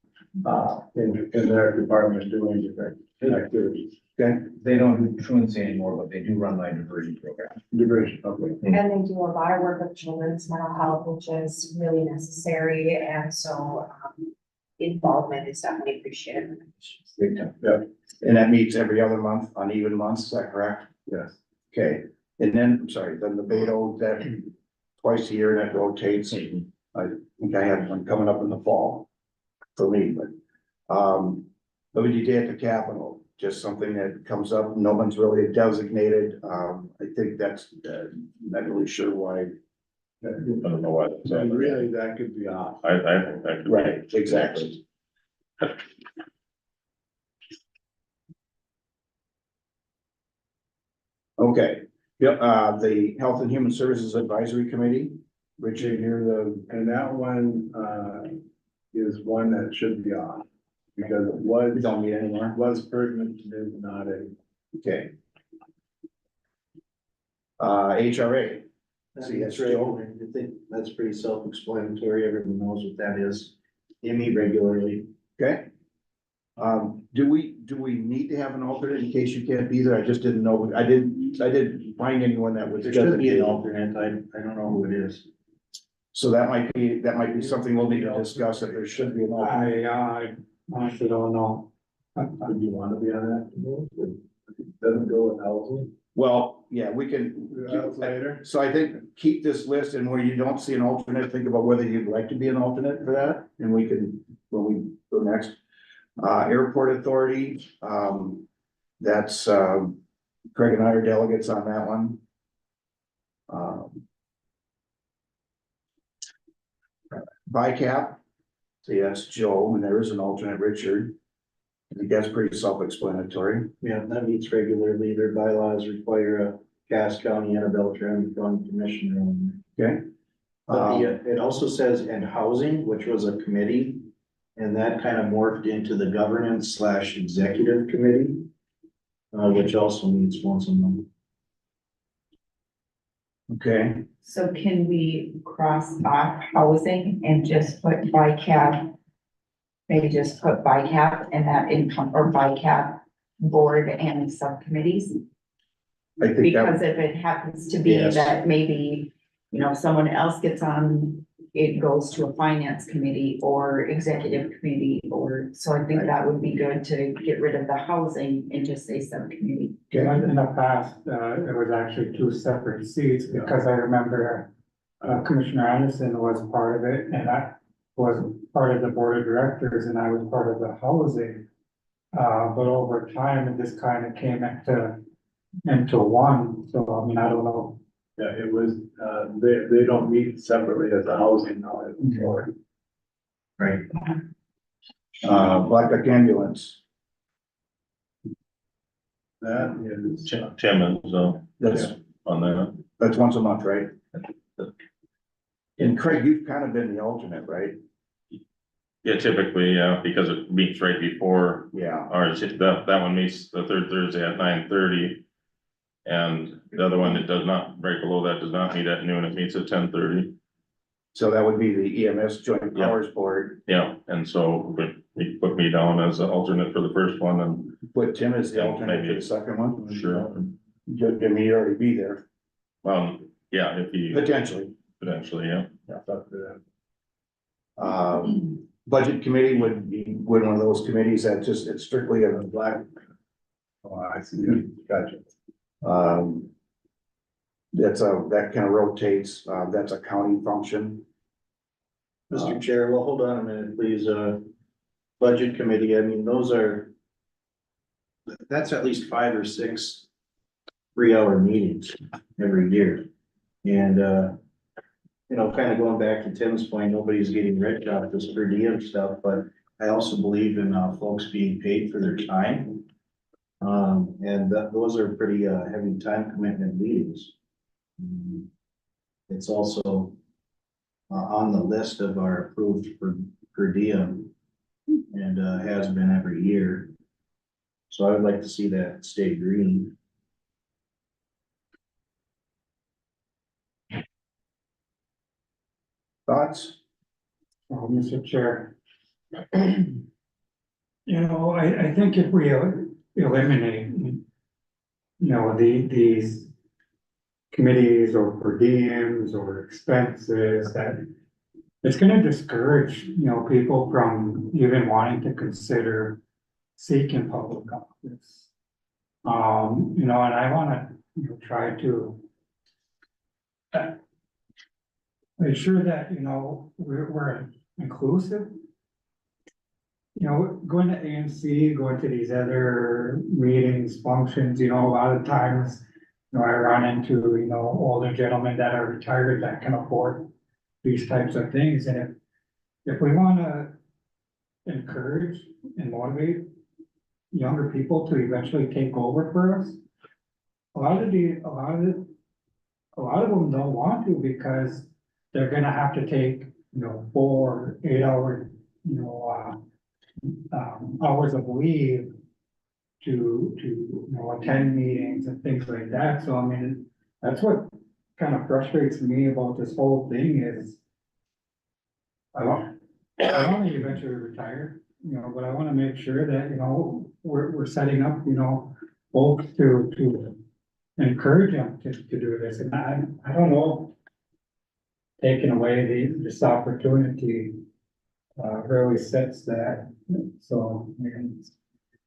in their department doing different activities. Okay, They don't do truancy anymore, but they do run my diversion program. Diversion, okay. And they do a lot of work with children's mental health, which is really necessary, and so, involvement is definitely appreciated. big time. Yeah, and that meets every other month on even months, is that correct? Yes. Okay, and then, I'm sorry, then the Beto, that twice a year, that rotates. I think I had one coming up in the fall for me, but, WD Day at the Capitol, just something that comes up, no one's really designated. I think that's, not really sure why. I don't know why. that's And on there. really, that could be off. I think that could be. Right, exactly. Okay, yeah, the Health and Human Services Advisory Committee, Richard, you're the, And that one, is one that should be off. Because it We was, don't meet anymore. was pertinent to this, not a. Okay. HRA. See, that's Joe. I think that's pretty self-explanatory. Everyone knows what that is. They meet regularly. Okay. Do we need to have an alternate in case you can't be there? I just didn't know, I didn't find anyone that was. There should be an designated. alternate. I don't know who it is. So that might be something we'll need to discuss, if there should be an alternate. I honestly don't know. Would you wanna be on that? Doesn't go with housing. Well, yeah, we can. That's later. So I think keep this list, and where you don't see an alternate, think about whether you'd like to be an alternate for that, and we can, when we go next. Airport Authority, that's, Craig and I are delegates on that one. BICAP, see, that's Joe, and there is an alternate, Richard. I think that's pretty self-explanatory. Yeah, that meets regularly. Their bylaws require a Cass County and a Beltrami County commissioner on there. Okay. But it also says, and housing, which was a committee, and that kind of morphed into the governance / executive committee, which also meets once a month. Okay, So can we cross off housing and just put BICAP? Maybe just put BICAP and that income, or BICAP board and subcommittees? I think that, Because if it happens to be Yes. that maybe, you know, someone else gets on, it goes to a finance committee or executive committee, or, so I think that would be good to get rid of the housing and just say subcommittee. In the past, it was actually two separate seats, because I remember Commissioner Anderson was part of it, and I was part of the board of directors, and I was part of the housing. But over time, it just kind of came into one, so I mean, I don't know. Yeah, it was, they don't meet separately as a housing now. Right. Black Duck Ambulance, That is. Tim is, that's, on that. that's once a month, right? And Craig, you've kind of been the alternate, right? Yeah, typically, yeah, because it meets right before, Yeah, or that one meets the third Thursday at 9:30. And the other one that does not, right below that, does not meet at noon, it meets at 10:30. so that would be the EMS Joint Yeah. Powers Board. Yeah, and so we put me down as an alternate for the first one, and Put Tim as the Yeah, alternate for maybe. the second one. sure, I mean, you'd already be there, yeah, if you potentially. potentially, yeah. It's up to them. Budget Committee would be one of those committees that just, it's strictly a black. Oh, I see, yeah, gotcha. That kind of rotates, that's a county function. Mr. Chair, well, hold on a minute, please. Budget committee, I mean, that's at least 5 or 6 3-hour meetings every year. And, you know, kind of going back to Tim's point, nobody's getting rich off this per diem stuff, but I also believe in, folks being paid for their time. Those are pretty, heavy time commitment meetings. It's also on the list of our approved per diem, and has been every year. So I would like to see that stay green. Thoughts? Mr. Chair. You know, I think if we eliminate, these committees or per diems or expenses, that it's gonna discourage, people from even wanting to consider seeking public office. And I wanna, try to make sure that, we're inclusive. Going to ANC, going to these other meetings, functions, a lot of times, I run into, older gentlemen that are retired that can afford these types of things, and if we wanna encourage and motivate younger people to eventually take over for us, a lot of them don't want to, because they're gonna have to take, 4 8-hour, hours of leave to, attend meetings and things like that. So I mean, that's what kind of frustrates me about this whole thing is I want to eventually retire, but I want to make sure that, we're setting up, folks to encourage them to do this. And I don't know, taking away this opportunity really sets that. So, I mean,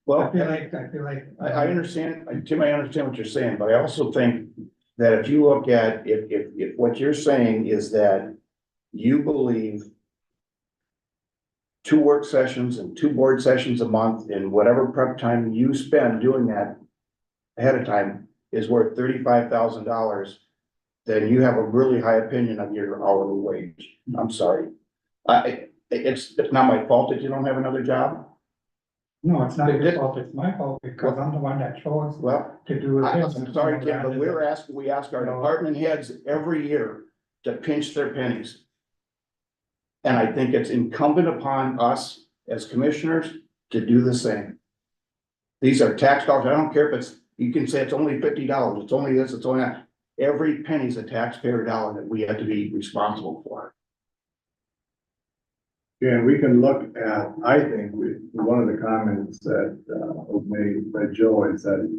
Well, I feel like. I understand, Tim, I understand what you're saying, but I also think that if you look at, if what you're saying is that you believe 2 work sessions and 2 board sessions a month and whatever prep time you spend doing that ahead of time is worth $35,000, then you have a really high opinion of your hourly wage. I'm sorry. It's not my fault that you don't have another job. No, it's not your fault, it's my fault, because I'm the one that chose Well, to do this. I'm sorry, Tim, but we ask our department heads every year to pinch their pennies. And I think it's incumbent upon us as commissioners to do the same. These are tax dollars. I don't care if it's, you can say it's only $50, it's only this, it's only that. Every penny's a taxpayer dollar that we have to be responsible for. Yeah, and we can look at, I think, one of the comments that, was made by Joe is that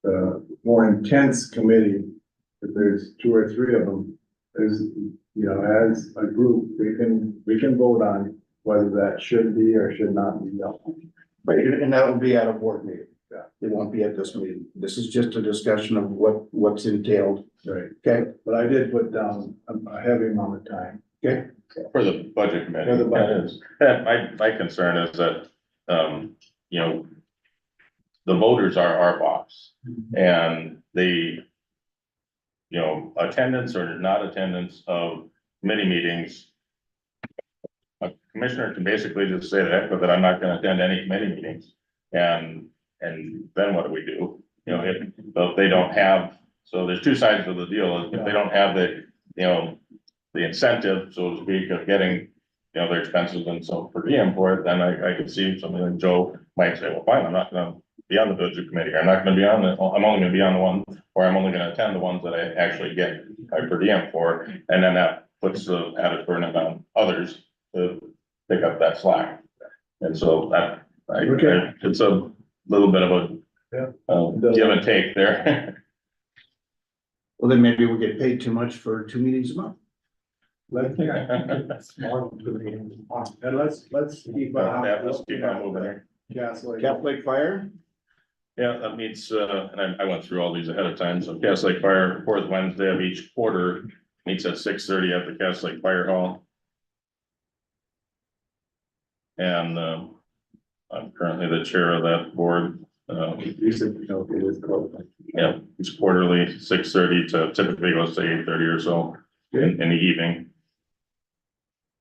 the more intense committee, if there's 2 or 3 of them, there's, as a group, we can vote on whether that should be or should not be done. Right, and that will be at a board meeting. Yeah. It won't be at this meeting. This is just a discussion of what's entailed. Right. Okay, But I did put down a heavy amount of time. okay. For the budget committee. For the budget. And my concern is that, the voters are our boss and the, attendance or not attendance of committee meetings. A commissioner can basically just say that I'm not gonna attend any committee meetings. And then what do we do? If they don't have, so there's 2 sides of the deal. If they don't have the incentive, so to speak, of getting, their expenses and so per diem for it, then I could see something like Joe might say, well, fine, I'm not gonna be on the budget committee, or I'm not gonna be on I'm only gonna be on the one, or I'm only gonna attend the ones that I actually get my per diem for, and then that puts the added burden on others to pick up that slack. And so that, Okay. it's a little bit of a give and take there. Well, then maybe we get paid too much for 2 meetings a month. Let's, Small to me. and let's keep. Yeah, let's keep on moving there. Cap Lake Fire, Yeah, that meets, and I went through all these ahead of time, so Cass Lake Fire, 4th Wednesday of each quarter, meets at 6:30 at the Cass Lake Fire Hall. And, I'm currently the chair of that board. You said, it is close. Yeah, it's quarterly, 6:30 to typically goes to 8:30 or so in the evening.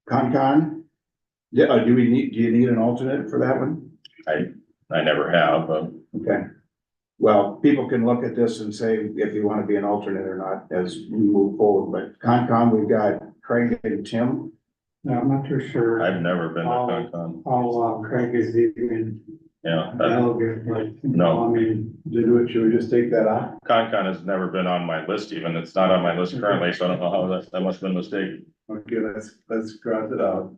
Concon. Yeah, do you need an alternate for that one? I never have, but Okay. Well, people can look at this and say if you want to be an alternate or not as we move forward, but Concon, we've got Craig and Tim. No, I'm not too sure I've never been to Concon. how Craig is even Yeah, delegate, but. No. I mean, Should we just take that off? Concon has never been on my list even. It's not on my list currently, so I don't know how that must have been a mistake. Okay, let's cross it out.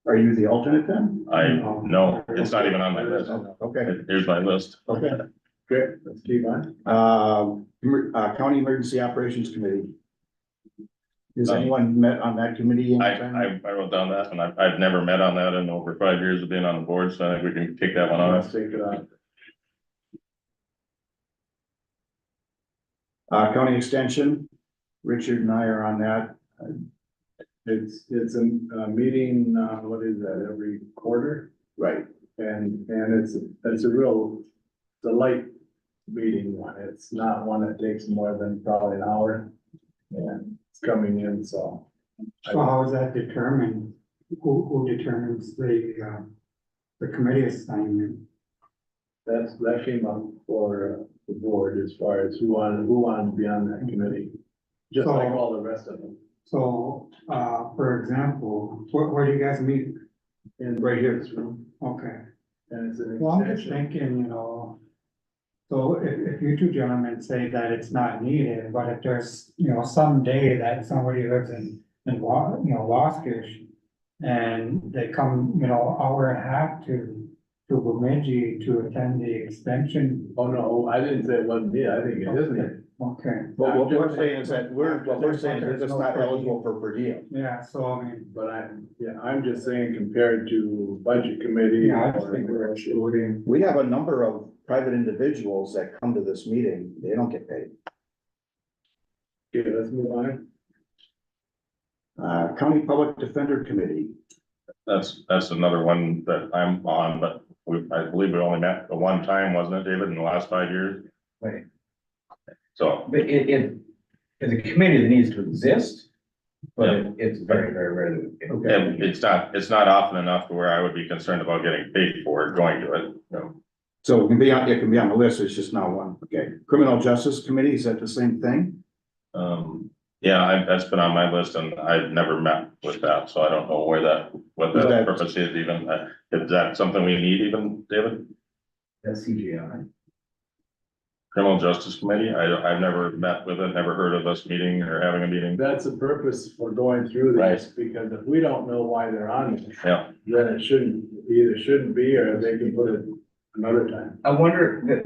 Are you the alternate then? No, it's not even on my list. Okay, Here's my list. okay. Great, let's keep on. County Emergency Operations Committee. Has anyone met on that committee? I wrote down that and I've never met on that in over 5 years of being on the board, so I think we can take that one Let's off. take it off. County Extension, Richard and I are on that. It's a meeting, what is that, every quarter? Right. And it's a light meeting one. It's not one that takes more than probably an hour. And it's coming in, so. so how is that determined? Who determines the committee assignment? That came up for the board as far as who wanted to be on that committee. Just like all the rest of them. So, for example, where do you guys meet? right here, this room, Okay. and it's an Well, I'm just extension. thinking, so if you two gentlemen say that it's not needed, but if there's, someday that somebody lives in Waskish. And they come, hour and a half to Bemidji to attend the extension. Oh, no, I didn't say it wasn't needed, I think it is needed. Okay. But what we're saying is that what we're saying is it's not eligible for per diem. Yeah, so I mean, But I'm just saying compared to budget committee. Yeah, I just think we're excluding. We have a number of private individuals that come to this meeting, they don't get paid. Okay, let's move on. County Public Defender Committee, That's another one that I'm on, but I believe we only met the one time, wasn't it, David, in the last 5 years? Right. So, But it is a committee that needs to exist, but it's very, very rare that. and it's not often enough to where I would be concerned about getting paid for going to it. so it can be on the list, it's just not one, okay. Criminal Justice Committee, is that the same thing? Yeah, that's been on my list and I've never met with that, so I don't know what Is that that- purpose is even. Is that something we need even, David? That's CGI. Criminal Justice Committee? I've never met with it, never heard of us meeting or having a meeting. That's the purpose for going through this, because if we don't know why they're on it, Yeah, then it either shouldn't be, or they can put it another time. I wonder that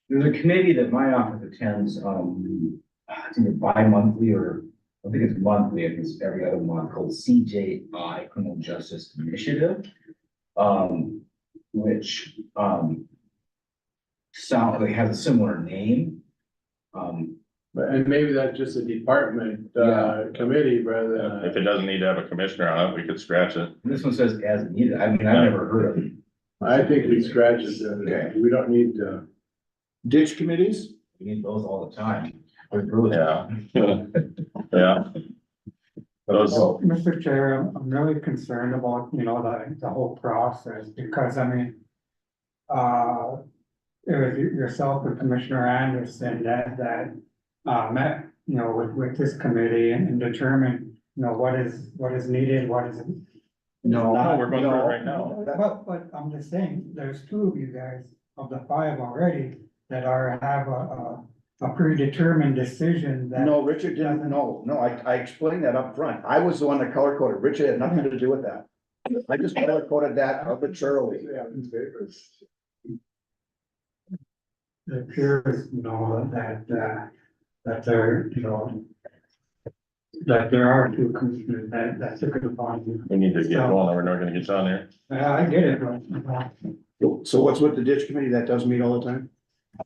there's a committee that my office attends, I think it's bi-monthly or I think it's monthly, I think it's every other month, called CJI, Criminal Justice Initiative. Which, like has a similar name. And maybe that's just a department, Yeah. committee rather than. if it doesn't need to have a commissioner on it, we could scratch it. This one says as needed, I mean, I've never heard of it. I think we scratch it, Okay. we don't need to. Ditch committees? We need those all the time. Really. Yeah. Yeah. Those, well, Mr. Chair, I'm really concerned about, the whole process, because I mean. It was yourself and Commissioner Anderson that met, with this committee and determined, what is needed, what is. No, we're going through it right now. But I'm just saying, there's two of you guys of the five already that have a predetermined decision that. No, Richard didn't, no, I explained that up front. I was the one that color coded. Richard had nothing to do with that. I just color coded that arbitrarily. Yeah, newspapers. It appears, that there, that there are two commissioners that took it upon you. we need to get going or we're not gonna get on here. I get it, but, So what's with the ditch committee? That does meet all the time?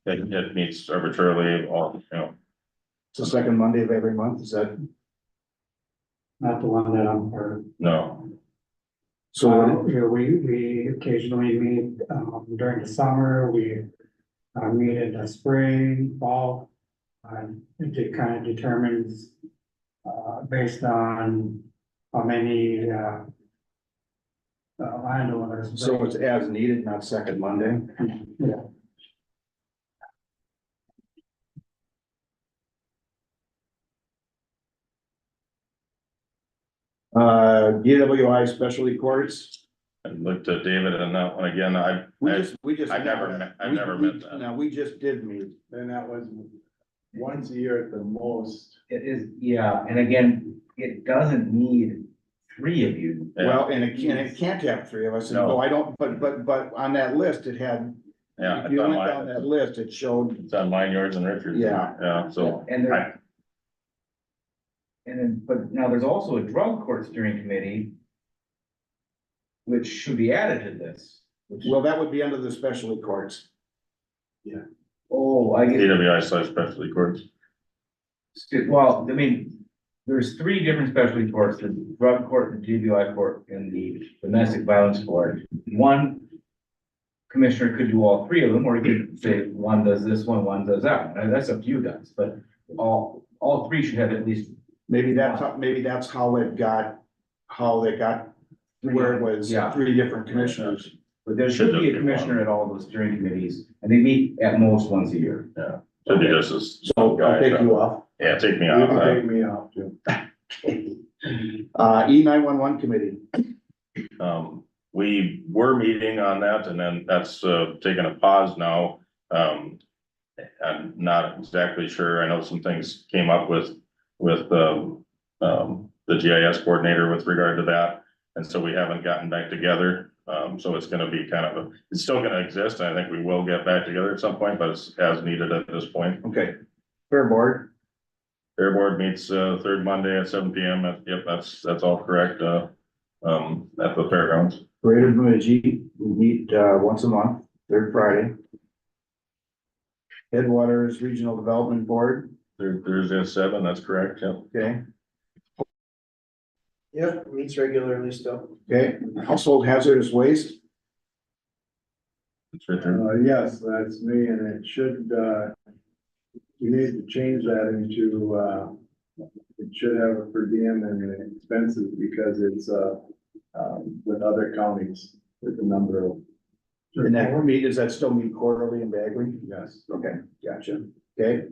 It meets arbitrarily, or, It's the second Monday of every month, is that? not the one that I'm part of. no. So, We occasionally meet, during the summer, we, meet in the spring, fall. It kind of determines, based on how many, landowners. so it's as needed, not second Monday? Yeah. DWI specialty courts, I looked at David and that one again, we just. I've never met that. No, we just did meet. And that was once a year at the most. It is, yeah, and again, it doesn't need three of you. Yeah. Well, and it can't have three of us, and No. no, I don't, but on that list, it had, Yeah, if it's you on went down mine, that list, it showed, it's on mine, yours and Richard's. Yeah. Yeah, so, And I- there. And then, but now there's also a drug court steering committee. Which should be added to this. well, that would be under the specialty courts. Oh, I get it. DWI specialty courts. Well, I mean, there's three different specialty courts, the drug court, the DWI court, and the domestic violence court. One commissioner could do all three of them, or he could say, one does this one does that one. And that's up to you guys, but all three should have at least. Maybe that's how they got where it was Yeah. three different commissioners. But there should be a commissioner at all those steering committees, and they meet at most once a year. Should be just as. So I'll take you off. Yeah, take me You off. can take me off too. E911 committee, We were meeting on that and then that's, taken a pause now. I'm not exactly sure. I know some things came up with, the GIS coordinator with regard to that. And so we haven't gotten back together. So it's gonna be kind of, it's still gonna exist. I think we will get back together at some point, but it's as needed at this point. Okay. Fair board. Fair board meets, third Monday at 7 p.m. Yep, that's all correct, at the fairgrounds. Greater Bemidji, we meet, once a month, third Friday. Headwaters Regional Development Board, Thursday at 7, that's correct, yep. okay, Yep, meets regularly still. okay. Household hazardous waste, It's right there. Yes, that's me, and it should, we need to change that into, it should have a per diem and expenses because it's, with other counties, with the number of, and that does that still meet quarterly in Bagley? yes. Okay, gotcha, okay.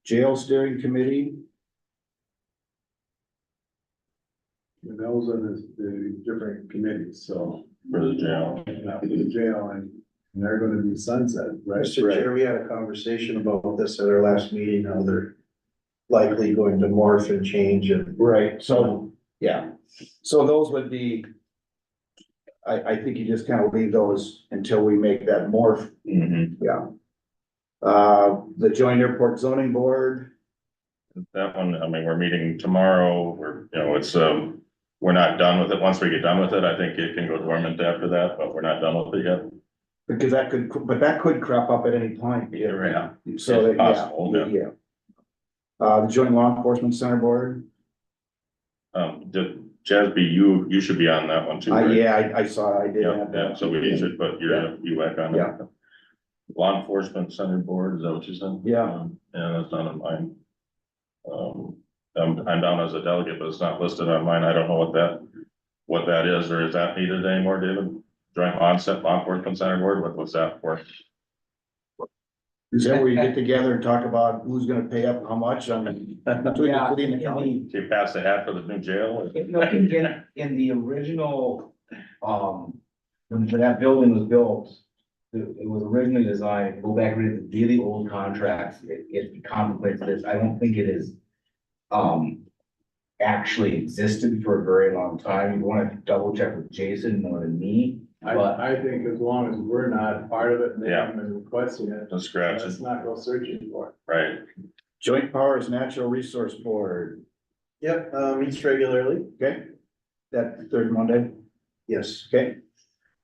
Jail Steering Committee, And those are the different committees, so, For the jail. for the jail, and they're gonna be sunset, right? Mr. Chair, we had a conversation about this at our last meeting, how they're likely going to morph and change and. right, so, yeah, so those would be. I think you just kind of leave those until we make that morph, yeah. The Joint Airport Zoning Board, That one, I mean, we're meeting tomorrow, it's, we're not done with it. Once we get done with it, I think it can go dormant after that, but we're not done with it yet. because that could crop up at any point. Yeah, right. So, It's possible, yeah, yeah. The Joint Law Enforcement Center Board, Jasby, you should be on that one too, right? yeah, I saw, I did Yeah, have yeah, that. so we should put you back on Yeah. it. Law Enforcement Center Board, is that what you said? Yeah. Yeah, that's not on mine. I'm down as a delegate, but it's not listed on mine. I don't know what that is, or is that needed anymore, David? Joint Law Enforcement Center Board, what's that for? Is that where you get together and talk about who's gonna pay up how much on between the city and the county? Do you pass the hat for the new jail? In the original, when that building was built, it was originally designed, go back and read the really old contracts, it contemplates this, I don't think it is actually existed for a very long time. You want to double check with Jason more than me, but I think as long as we're not part of it and they Yeah. haven't been requesting it, Just scratch let's it, not go searching for it. right? Joint Powers Natural Resource Board, Yep, meets regularly. okay? That third Monday, Yes. okay?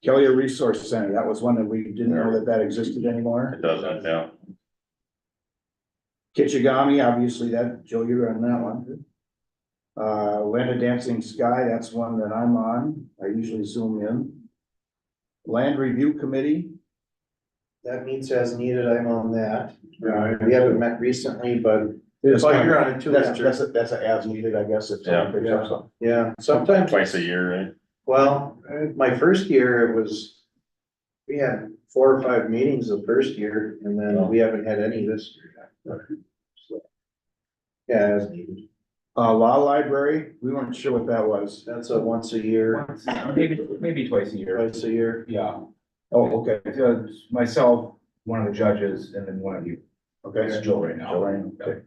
Kelly Resource Center, that was one that we didn't know that existed anymore. It doesn't, yeah. Kichigami, obviously that, Joe, you're on that one. Land of Dancing Sky, that's one that I'm on, I usually zoom in. Land Review Committee, That meets as needed, I'm on that. Yeah, We haven't met recently, but. That's Oh, fine. you're on it too, that's, Richard. that's a as needed, I guess, if someone picks up something. Yeah, sometimes. Twice a year, right? Well, my first year, it was, we had 4 or 5 meetings the first year, and then we haven't had any this year. So, yeah, as needed. Law Library, we weren't sure what that was. That's a once a year, maybe twice a year. twice a year. Yeah, Oh, okay, myself, one of the judges, and then one of you. okay. It's Joe right now. Joanne, okay.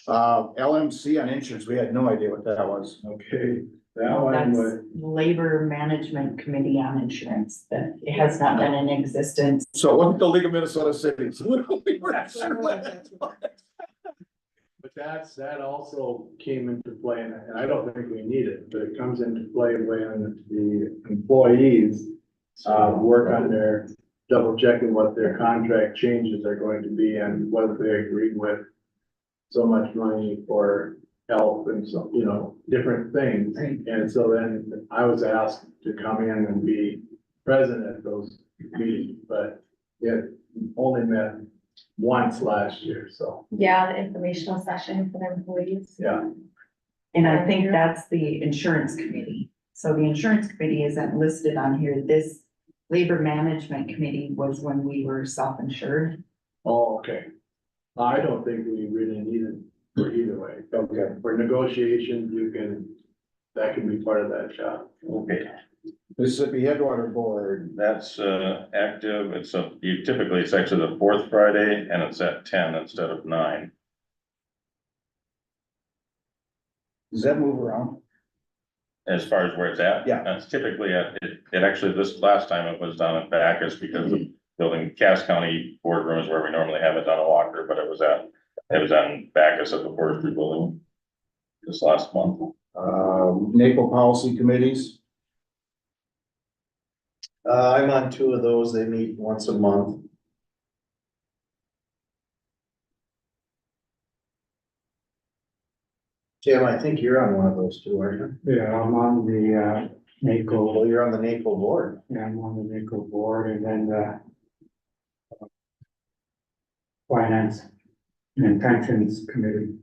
LMC on insurance, we had no idea what that was. okay, that one That's would, Labor Management Committee on Insurance, that it has not been in existence. So it wasn't the League of Minnesota Cities. We were not sure what that was. but that also came into play, and I don't think we need it, but it comes into play when the employees work on their, double checking what their contract changes are going to be and whether they agree with so much money for health and so, different things. And so then I was asked to come in and be present at those meetings, but it only met once last year, so, Yeah, the informational session for their employees. yeah. And I think that's the insurance committee. So the insurance committee isn't listed on here. This labor management committee was when we were self-insured. Oh, okay. I don't think we really need it for either way. Okay. For negotiations, that can be part of that job. Okay. Mississippi Headwater Board, That's, active. It's actually the fourth Friday and it's at 10 instead of 9. does that move around? As far as where it's at? Yeah. That's typically it actually, this last time it was down at Bacchus because of building Cass County boardrooms where we normally have it down in Walker, but it was on Bacchus at the forestry building this last month. NAPO policy committees, I'm on two of those. They meet once a month. Tim, I think you're on one of those two, aren't you? Yeah, I'm on the, NACO, Well, you're on the NACO board. yeah, I'm on the NACO board and then the finance and pensions committee.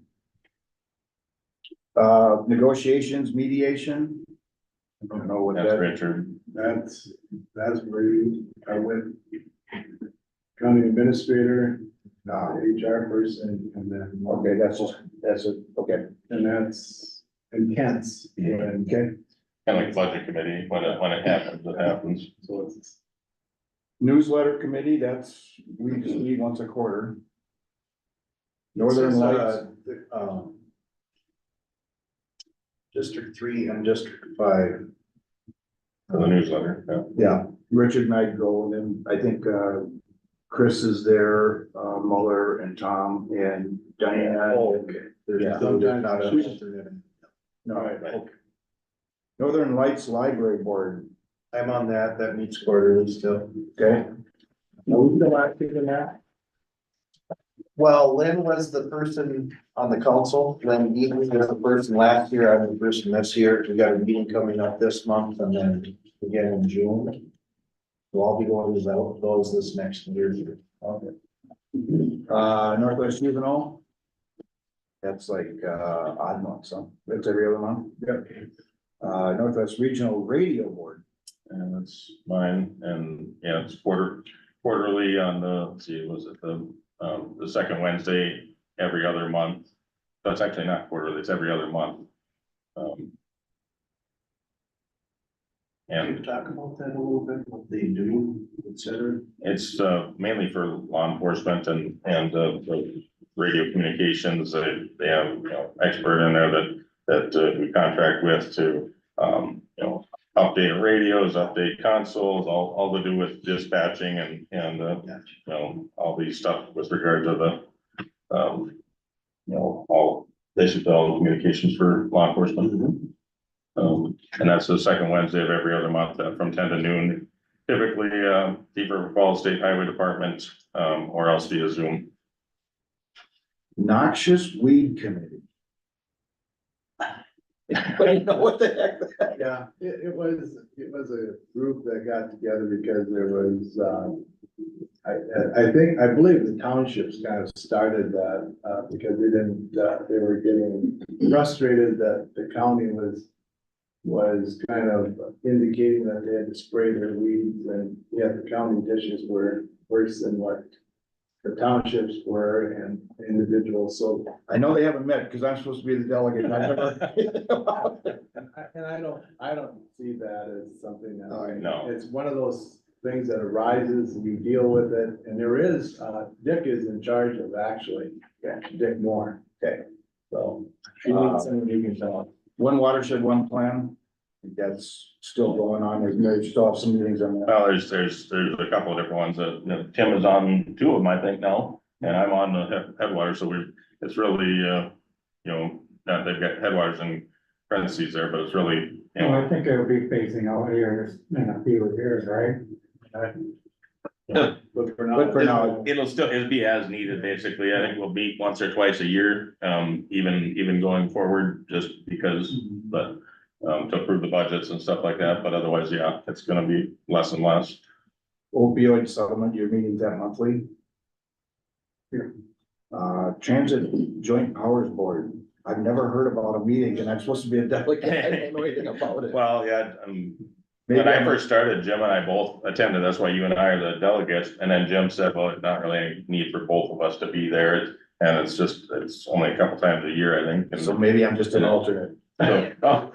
negotiations, mediation. I don't know what That's that, Richard. That's where I went. County administrator, HR person, and then. okay, that's it, okay. And that's intense, and Okay. Kind of like budget committee, when it happens, it happens. so it's. Newsletter committee, we just meet once a quarter. Northern This is, Lights, District 3 and District 5. For the newsletter, yeah. yeah, Richard might go, and then I think, Chris is there, Muller and Tom and Diana. Oh, okay. There's Yeah. sometimes not a. No, okay. Northern Lights Library Board, I'm on that. That meets quarterly still. okay? Are we still active in that? Well, Lynn was the person on the council. Lynn Eaton was the person last year. I'm the person this year. We got a meeting coming up this month and then again in June. So I'll be going to those this next year. Okay. Northwest Juvenile. That's like, odd months, huh? That's every other month? Yep. Northwest Regional Radio Board. And that's mine, and yeah, it's quarterly on the, let's see, was it the second Wednesday every other month? That's actually not quarterly, it's every other month. Can you And talk about that a little bit, what they do, et cetera? it's mainly for law enforcement and the radio communications. They have, you know, expert in there that we contract with to, you know, update radios, update consoles, all to do with dispatching and you know, all these stuff with regard to the, you know, basically all the communications for law enforcement. And that's the second Wednesday of every other month, from 10 to noon. Typically, Deep River Falls State Highway Department, or else via Zoom. Noxious Weed Committee. But you know what the heck? Yeah, it was a group that got together because there was, I believe the townships kind of started that, because they were getting frustrated that the county was kind of indicating that they had to spray their weeds, and yet the county dishes were worse than what the townships were and individuals, so. I know they haven't met because I'm supposed to be the delegate. And I've never- And I don't see that as something that. No. It's one of those things that arises, we deal with it, and there is, Dick is in charge of actually, Dick Moore. Okay. So. If you need someone you can tell. One watershed, one plan. I think that's still going on. There's still have some meetings on that. Well, there's a couple of different ones that, you know, Tim is on 2 of them, I think now, and I'm on the Headwater, so it's really, you know, they've got Headwaters in parentheses there, but it's really, you Well, know. I think it'll be phasing out here in a few years, right? But for now. But for now, It'll be as needed, basically. I think we'll meet once or twice a year, even going forward, just because, but, to approve the budgets and stuff like that, but otherwise, yeah, it's gonna be less and less. opioid settlement, your meetings that monthly. Transit Joint Powers Board. I've never heard about a meeting and I'm supposed to be a delegate. I don't know anything about it. Well, yeah, Maybe when I I'm- first started, Jim and I both attended, that's why you and I are the delegates, and then Jim said, well, it's not really any need for both of us to be there, and it's only a couple times a year, I think. And So maybe I'm just an alternate. So, oh,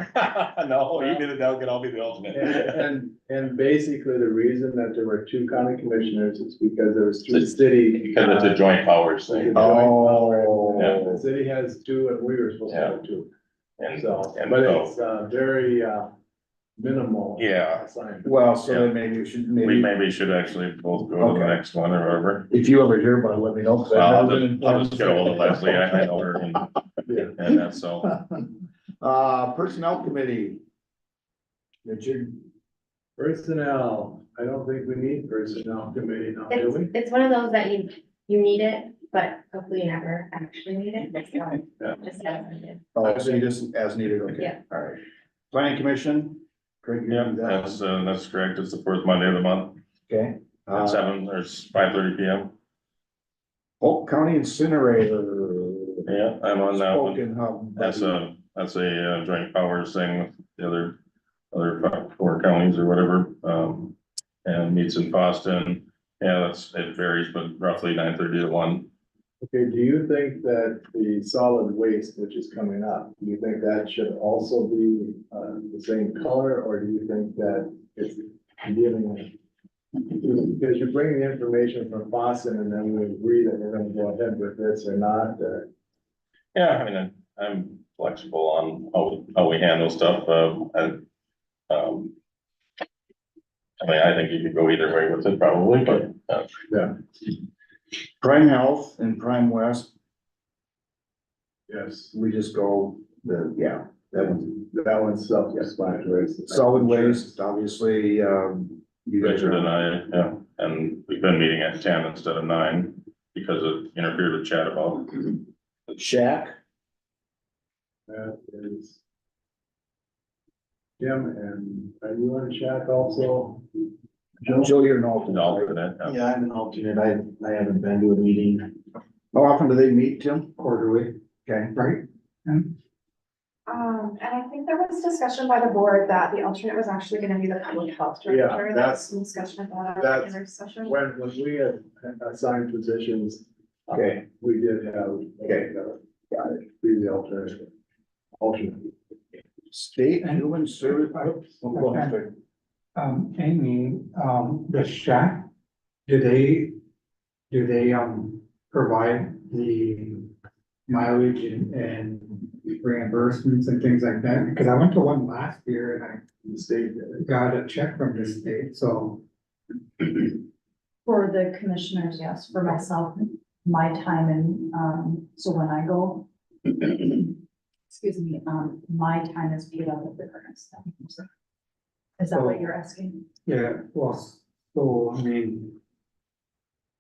no, you be the delegate, I'll be the alternate. And basically the reason that there were two county commissioners is because there was two city. Because it's a joint powers thing. The city has two and we were supposed to have two. And, So, and but so, it's very minimal. Yeah. assignment. Well, so then maybe you should, we maybe, maybe should actually both go to the Okay. next one or whatever. if you ever hear about it, let me know. 'Cause I've Well, never been I'll just get informed. ahold of Leslie, I know her and that's so. Personnel committee. Richard, Personnel, I don't think we need personnel committee now, do we? It's one of those that you need it, but hopefully you never actually need it. So, Yeah. just as needed. oh, so you just as needed, okay, Yeah. all right. Planning commission. Craig, you Yeah, have that? that's correct, it's the fourth Monday of the month, Okay. at 7 or 5:30 PM. Polk County incinerator. Yeah, I'm on that one. Spoken Hub. That's a joint powers thing with the other 4 counties or whatever, and meets in Boston. Yeah, it varies, but roughly 9:30 to 1. Okay, do you think that the solid waste, which is coming up, do you think that should also be, the same color, or do you think that it's giving? Because you're bringing the information from Boston and then we agree that we're gonna go ahead with this or not, Yeah, I mean, I'm flexible on how we handle stuff, I mean, I think you could go either way with it probably, but, yeah, Prime Health and Prime West, yes. we just go yeah, That one's self-explanatory. solid waste, obviously, you guys Richard and are. I, yeah, and we've been meeting at 10 instead of 9 because it interfered with chat about. Shack, That is. Jim, and are you on Shack also? Joe, you're an An alternate, right? alternate, yeah. Yeah, I'm an alternate. I haven't been to a meeting. How often do they meet, Tim? Quarterly, Okay, right? And I think there was discussion by the board that the alternate was actually gonna be the public health Yeah, director. There was some discussion about that that's- in our session. When we had assigned positions. Okay. We did have. Okay. Got it, be the alternate. Alternate. state human service. Oh, go ahead, sir. Amy, the shack, do they provide the mileage and reimbursements and things like that? Because I went to one last year and The state. I got a check from the state, so. For the commissioners, yes, for myself, my time and, so when I go, excuse me, my time is paid out of the current stuff. Is that what you're asking? Yeah, well, so, I mean,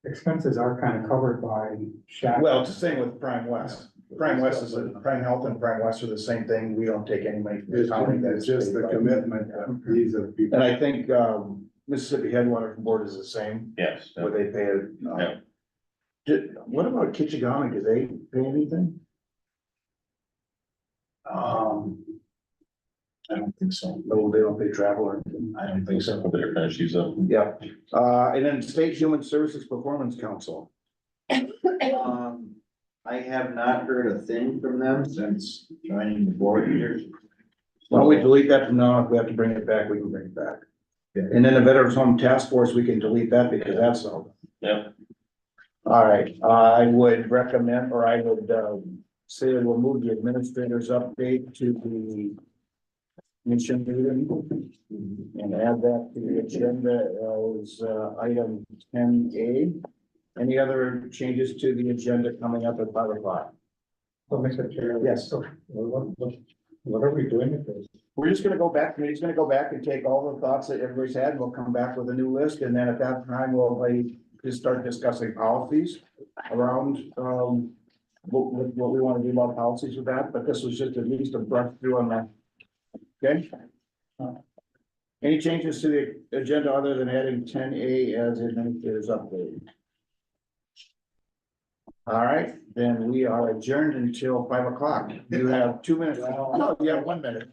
expenses are kind of covered by shack. Well, it's the same with Prime West. Prime West Prime Health and Prime West are the same thing. We don't take any money from the It's county. it's just the commitment of these are people. And I think, Mississippi Headwater Board is the same, Yes. where they pay it. Yeah. What about Kitchigami? Do they pay anything? I don't think so. No, they don't pay travel or anything. I don't think so. They're gonna she's up. Yeah, and then State Human Services Performance Council. I have not heard a thing from them since joining the board here. Why don't we delete that from now on? If we have to bring it back, we can bring it back. Yeah. And then the Veterans Home Task Force, we can delete that because that's all. Yeah. All right, I would recommend, or I would, say that we'll move the administrator's update to the mission meeting and add that to the agenda as, item 10A. Any other changes to the agenda coming up at 5 o'clock? So, Mr. Chair. Yes. So, what are we doing with this? We're just gonna go back, committee's gonna go back and take all the thoughts that everybody's had, and we'll come back with a new list, and then at that time, we'll just start discussing policies around, what we wanna do about policies with that, but this was just at least a brush through on that. Okay? Any changes to the agenda other than adding 10A as administrator's update? All right, then we are adjourned until 5 o'clock. You have 2 minutes. No, you have 1 minute.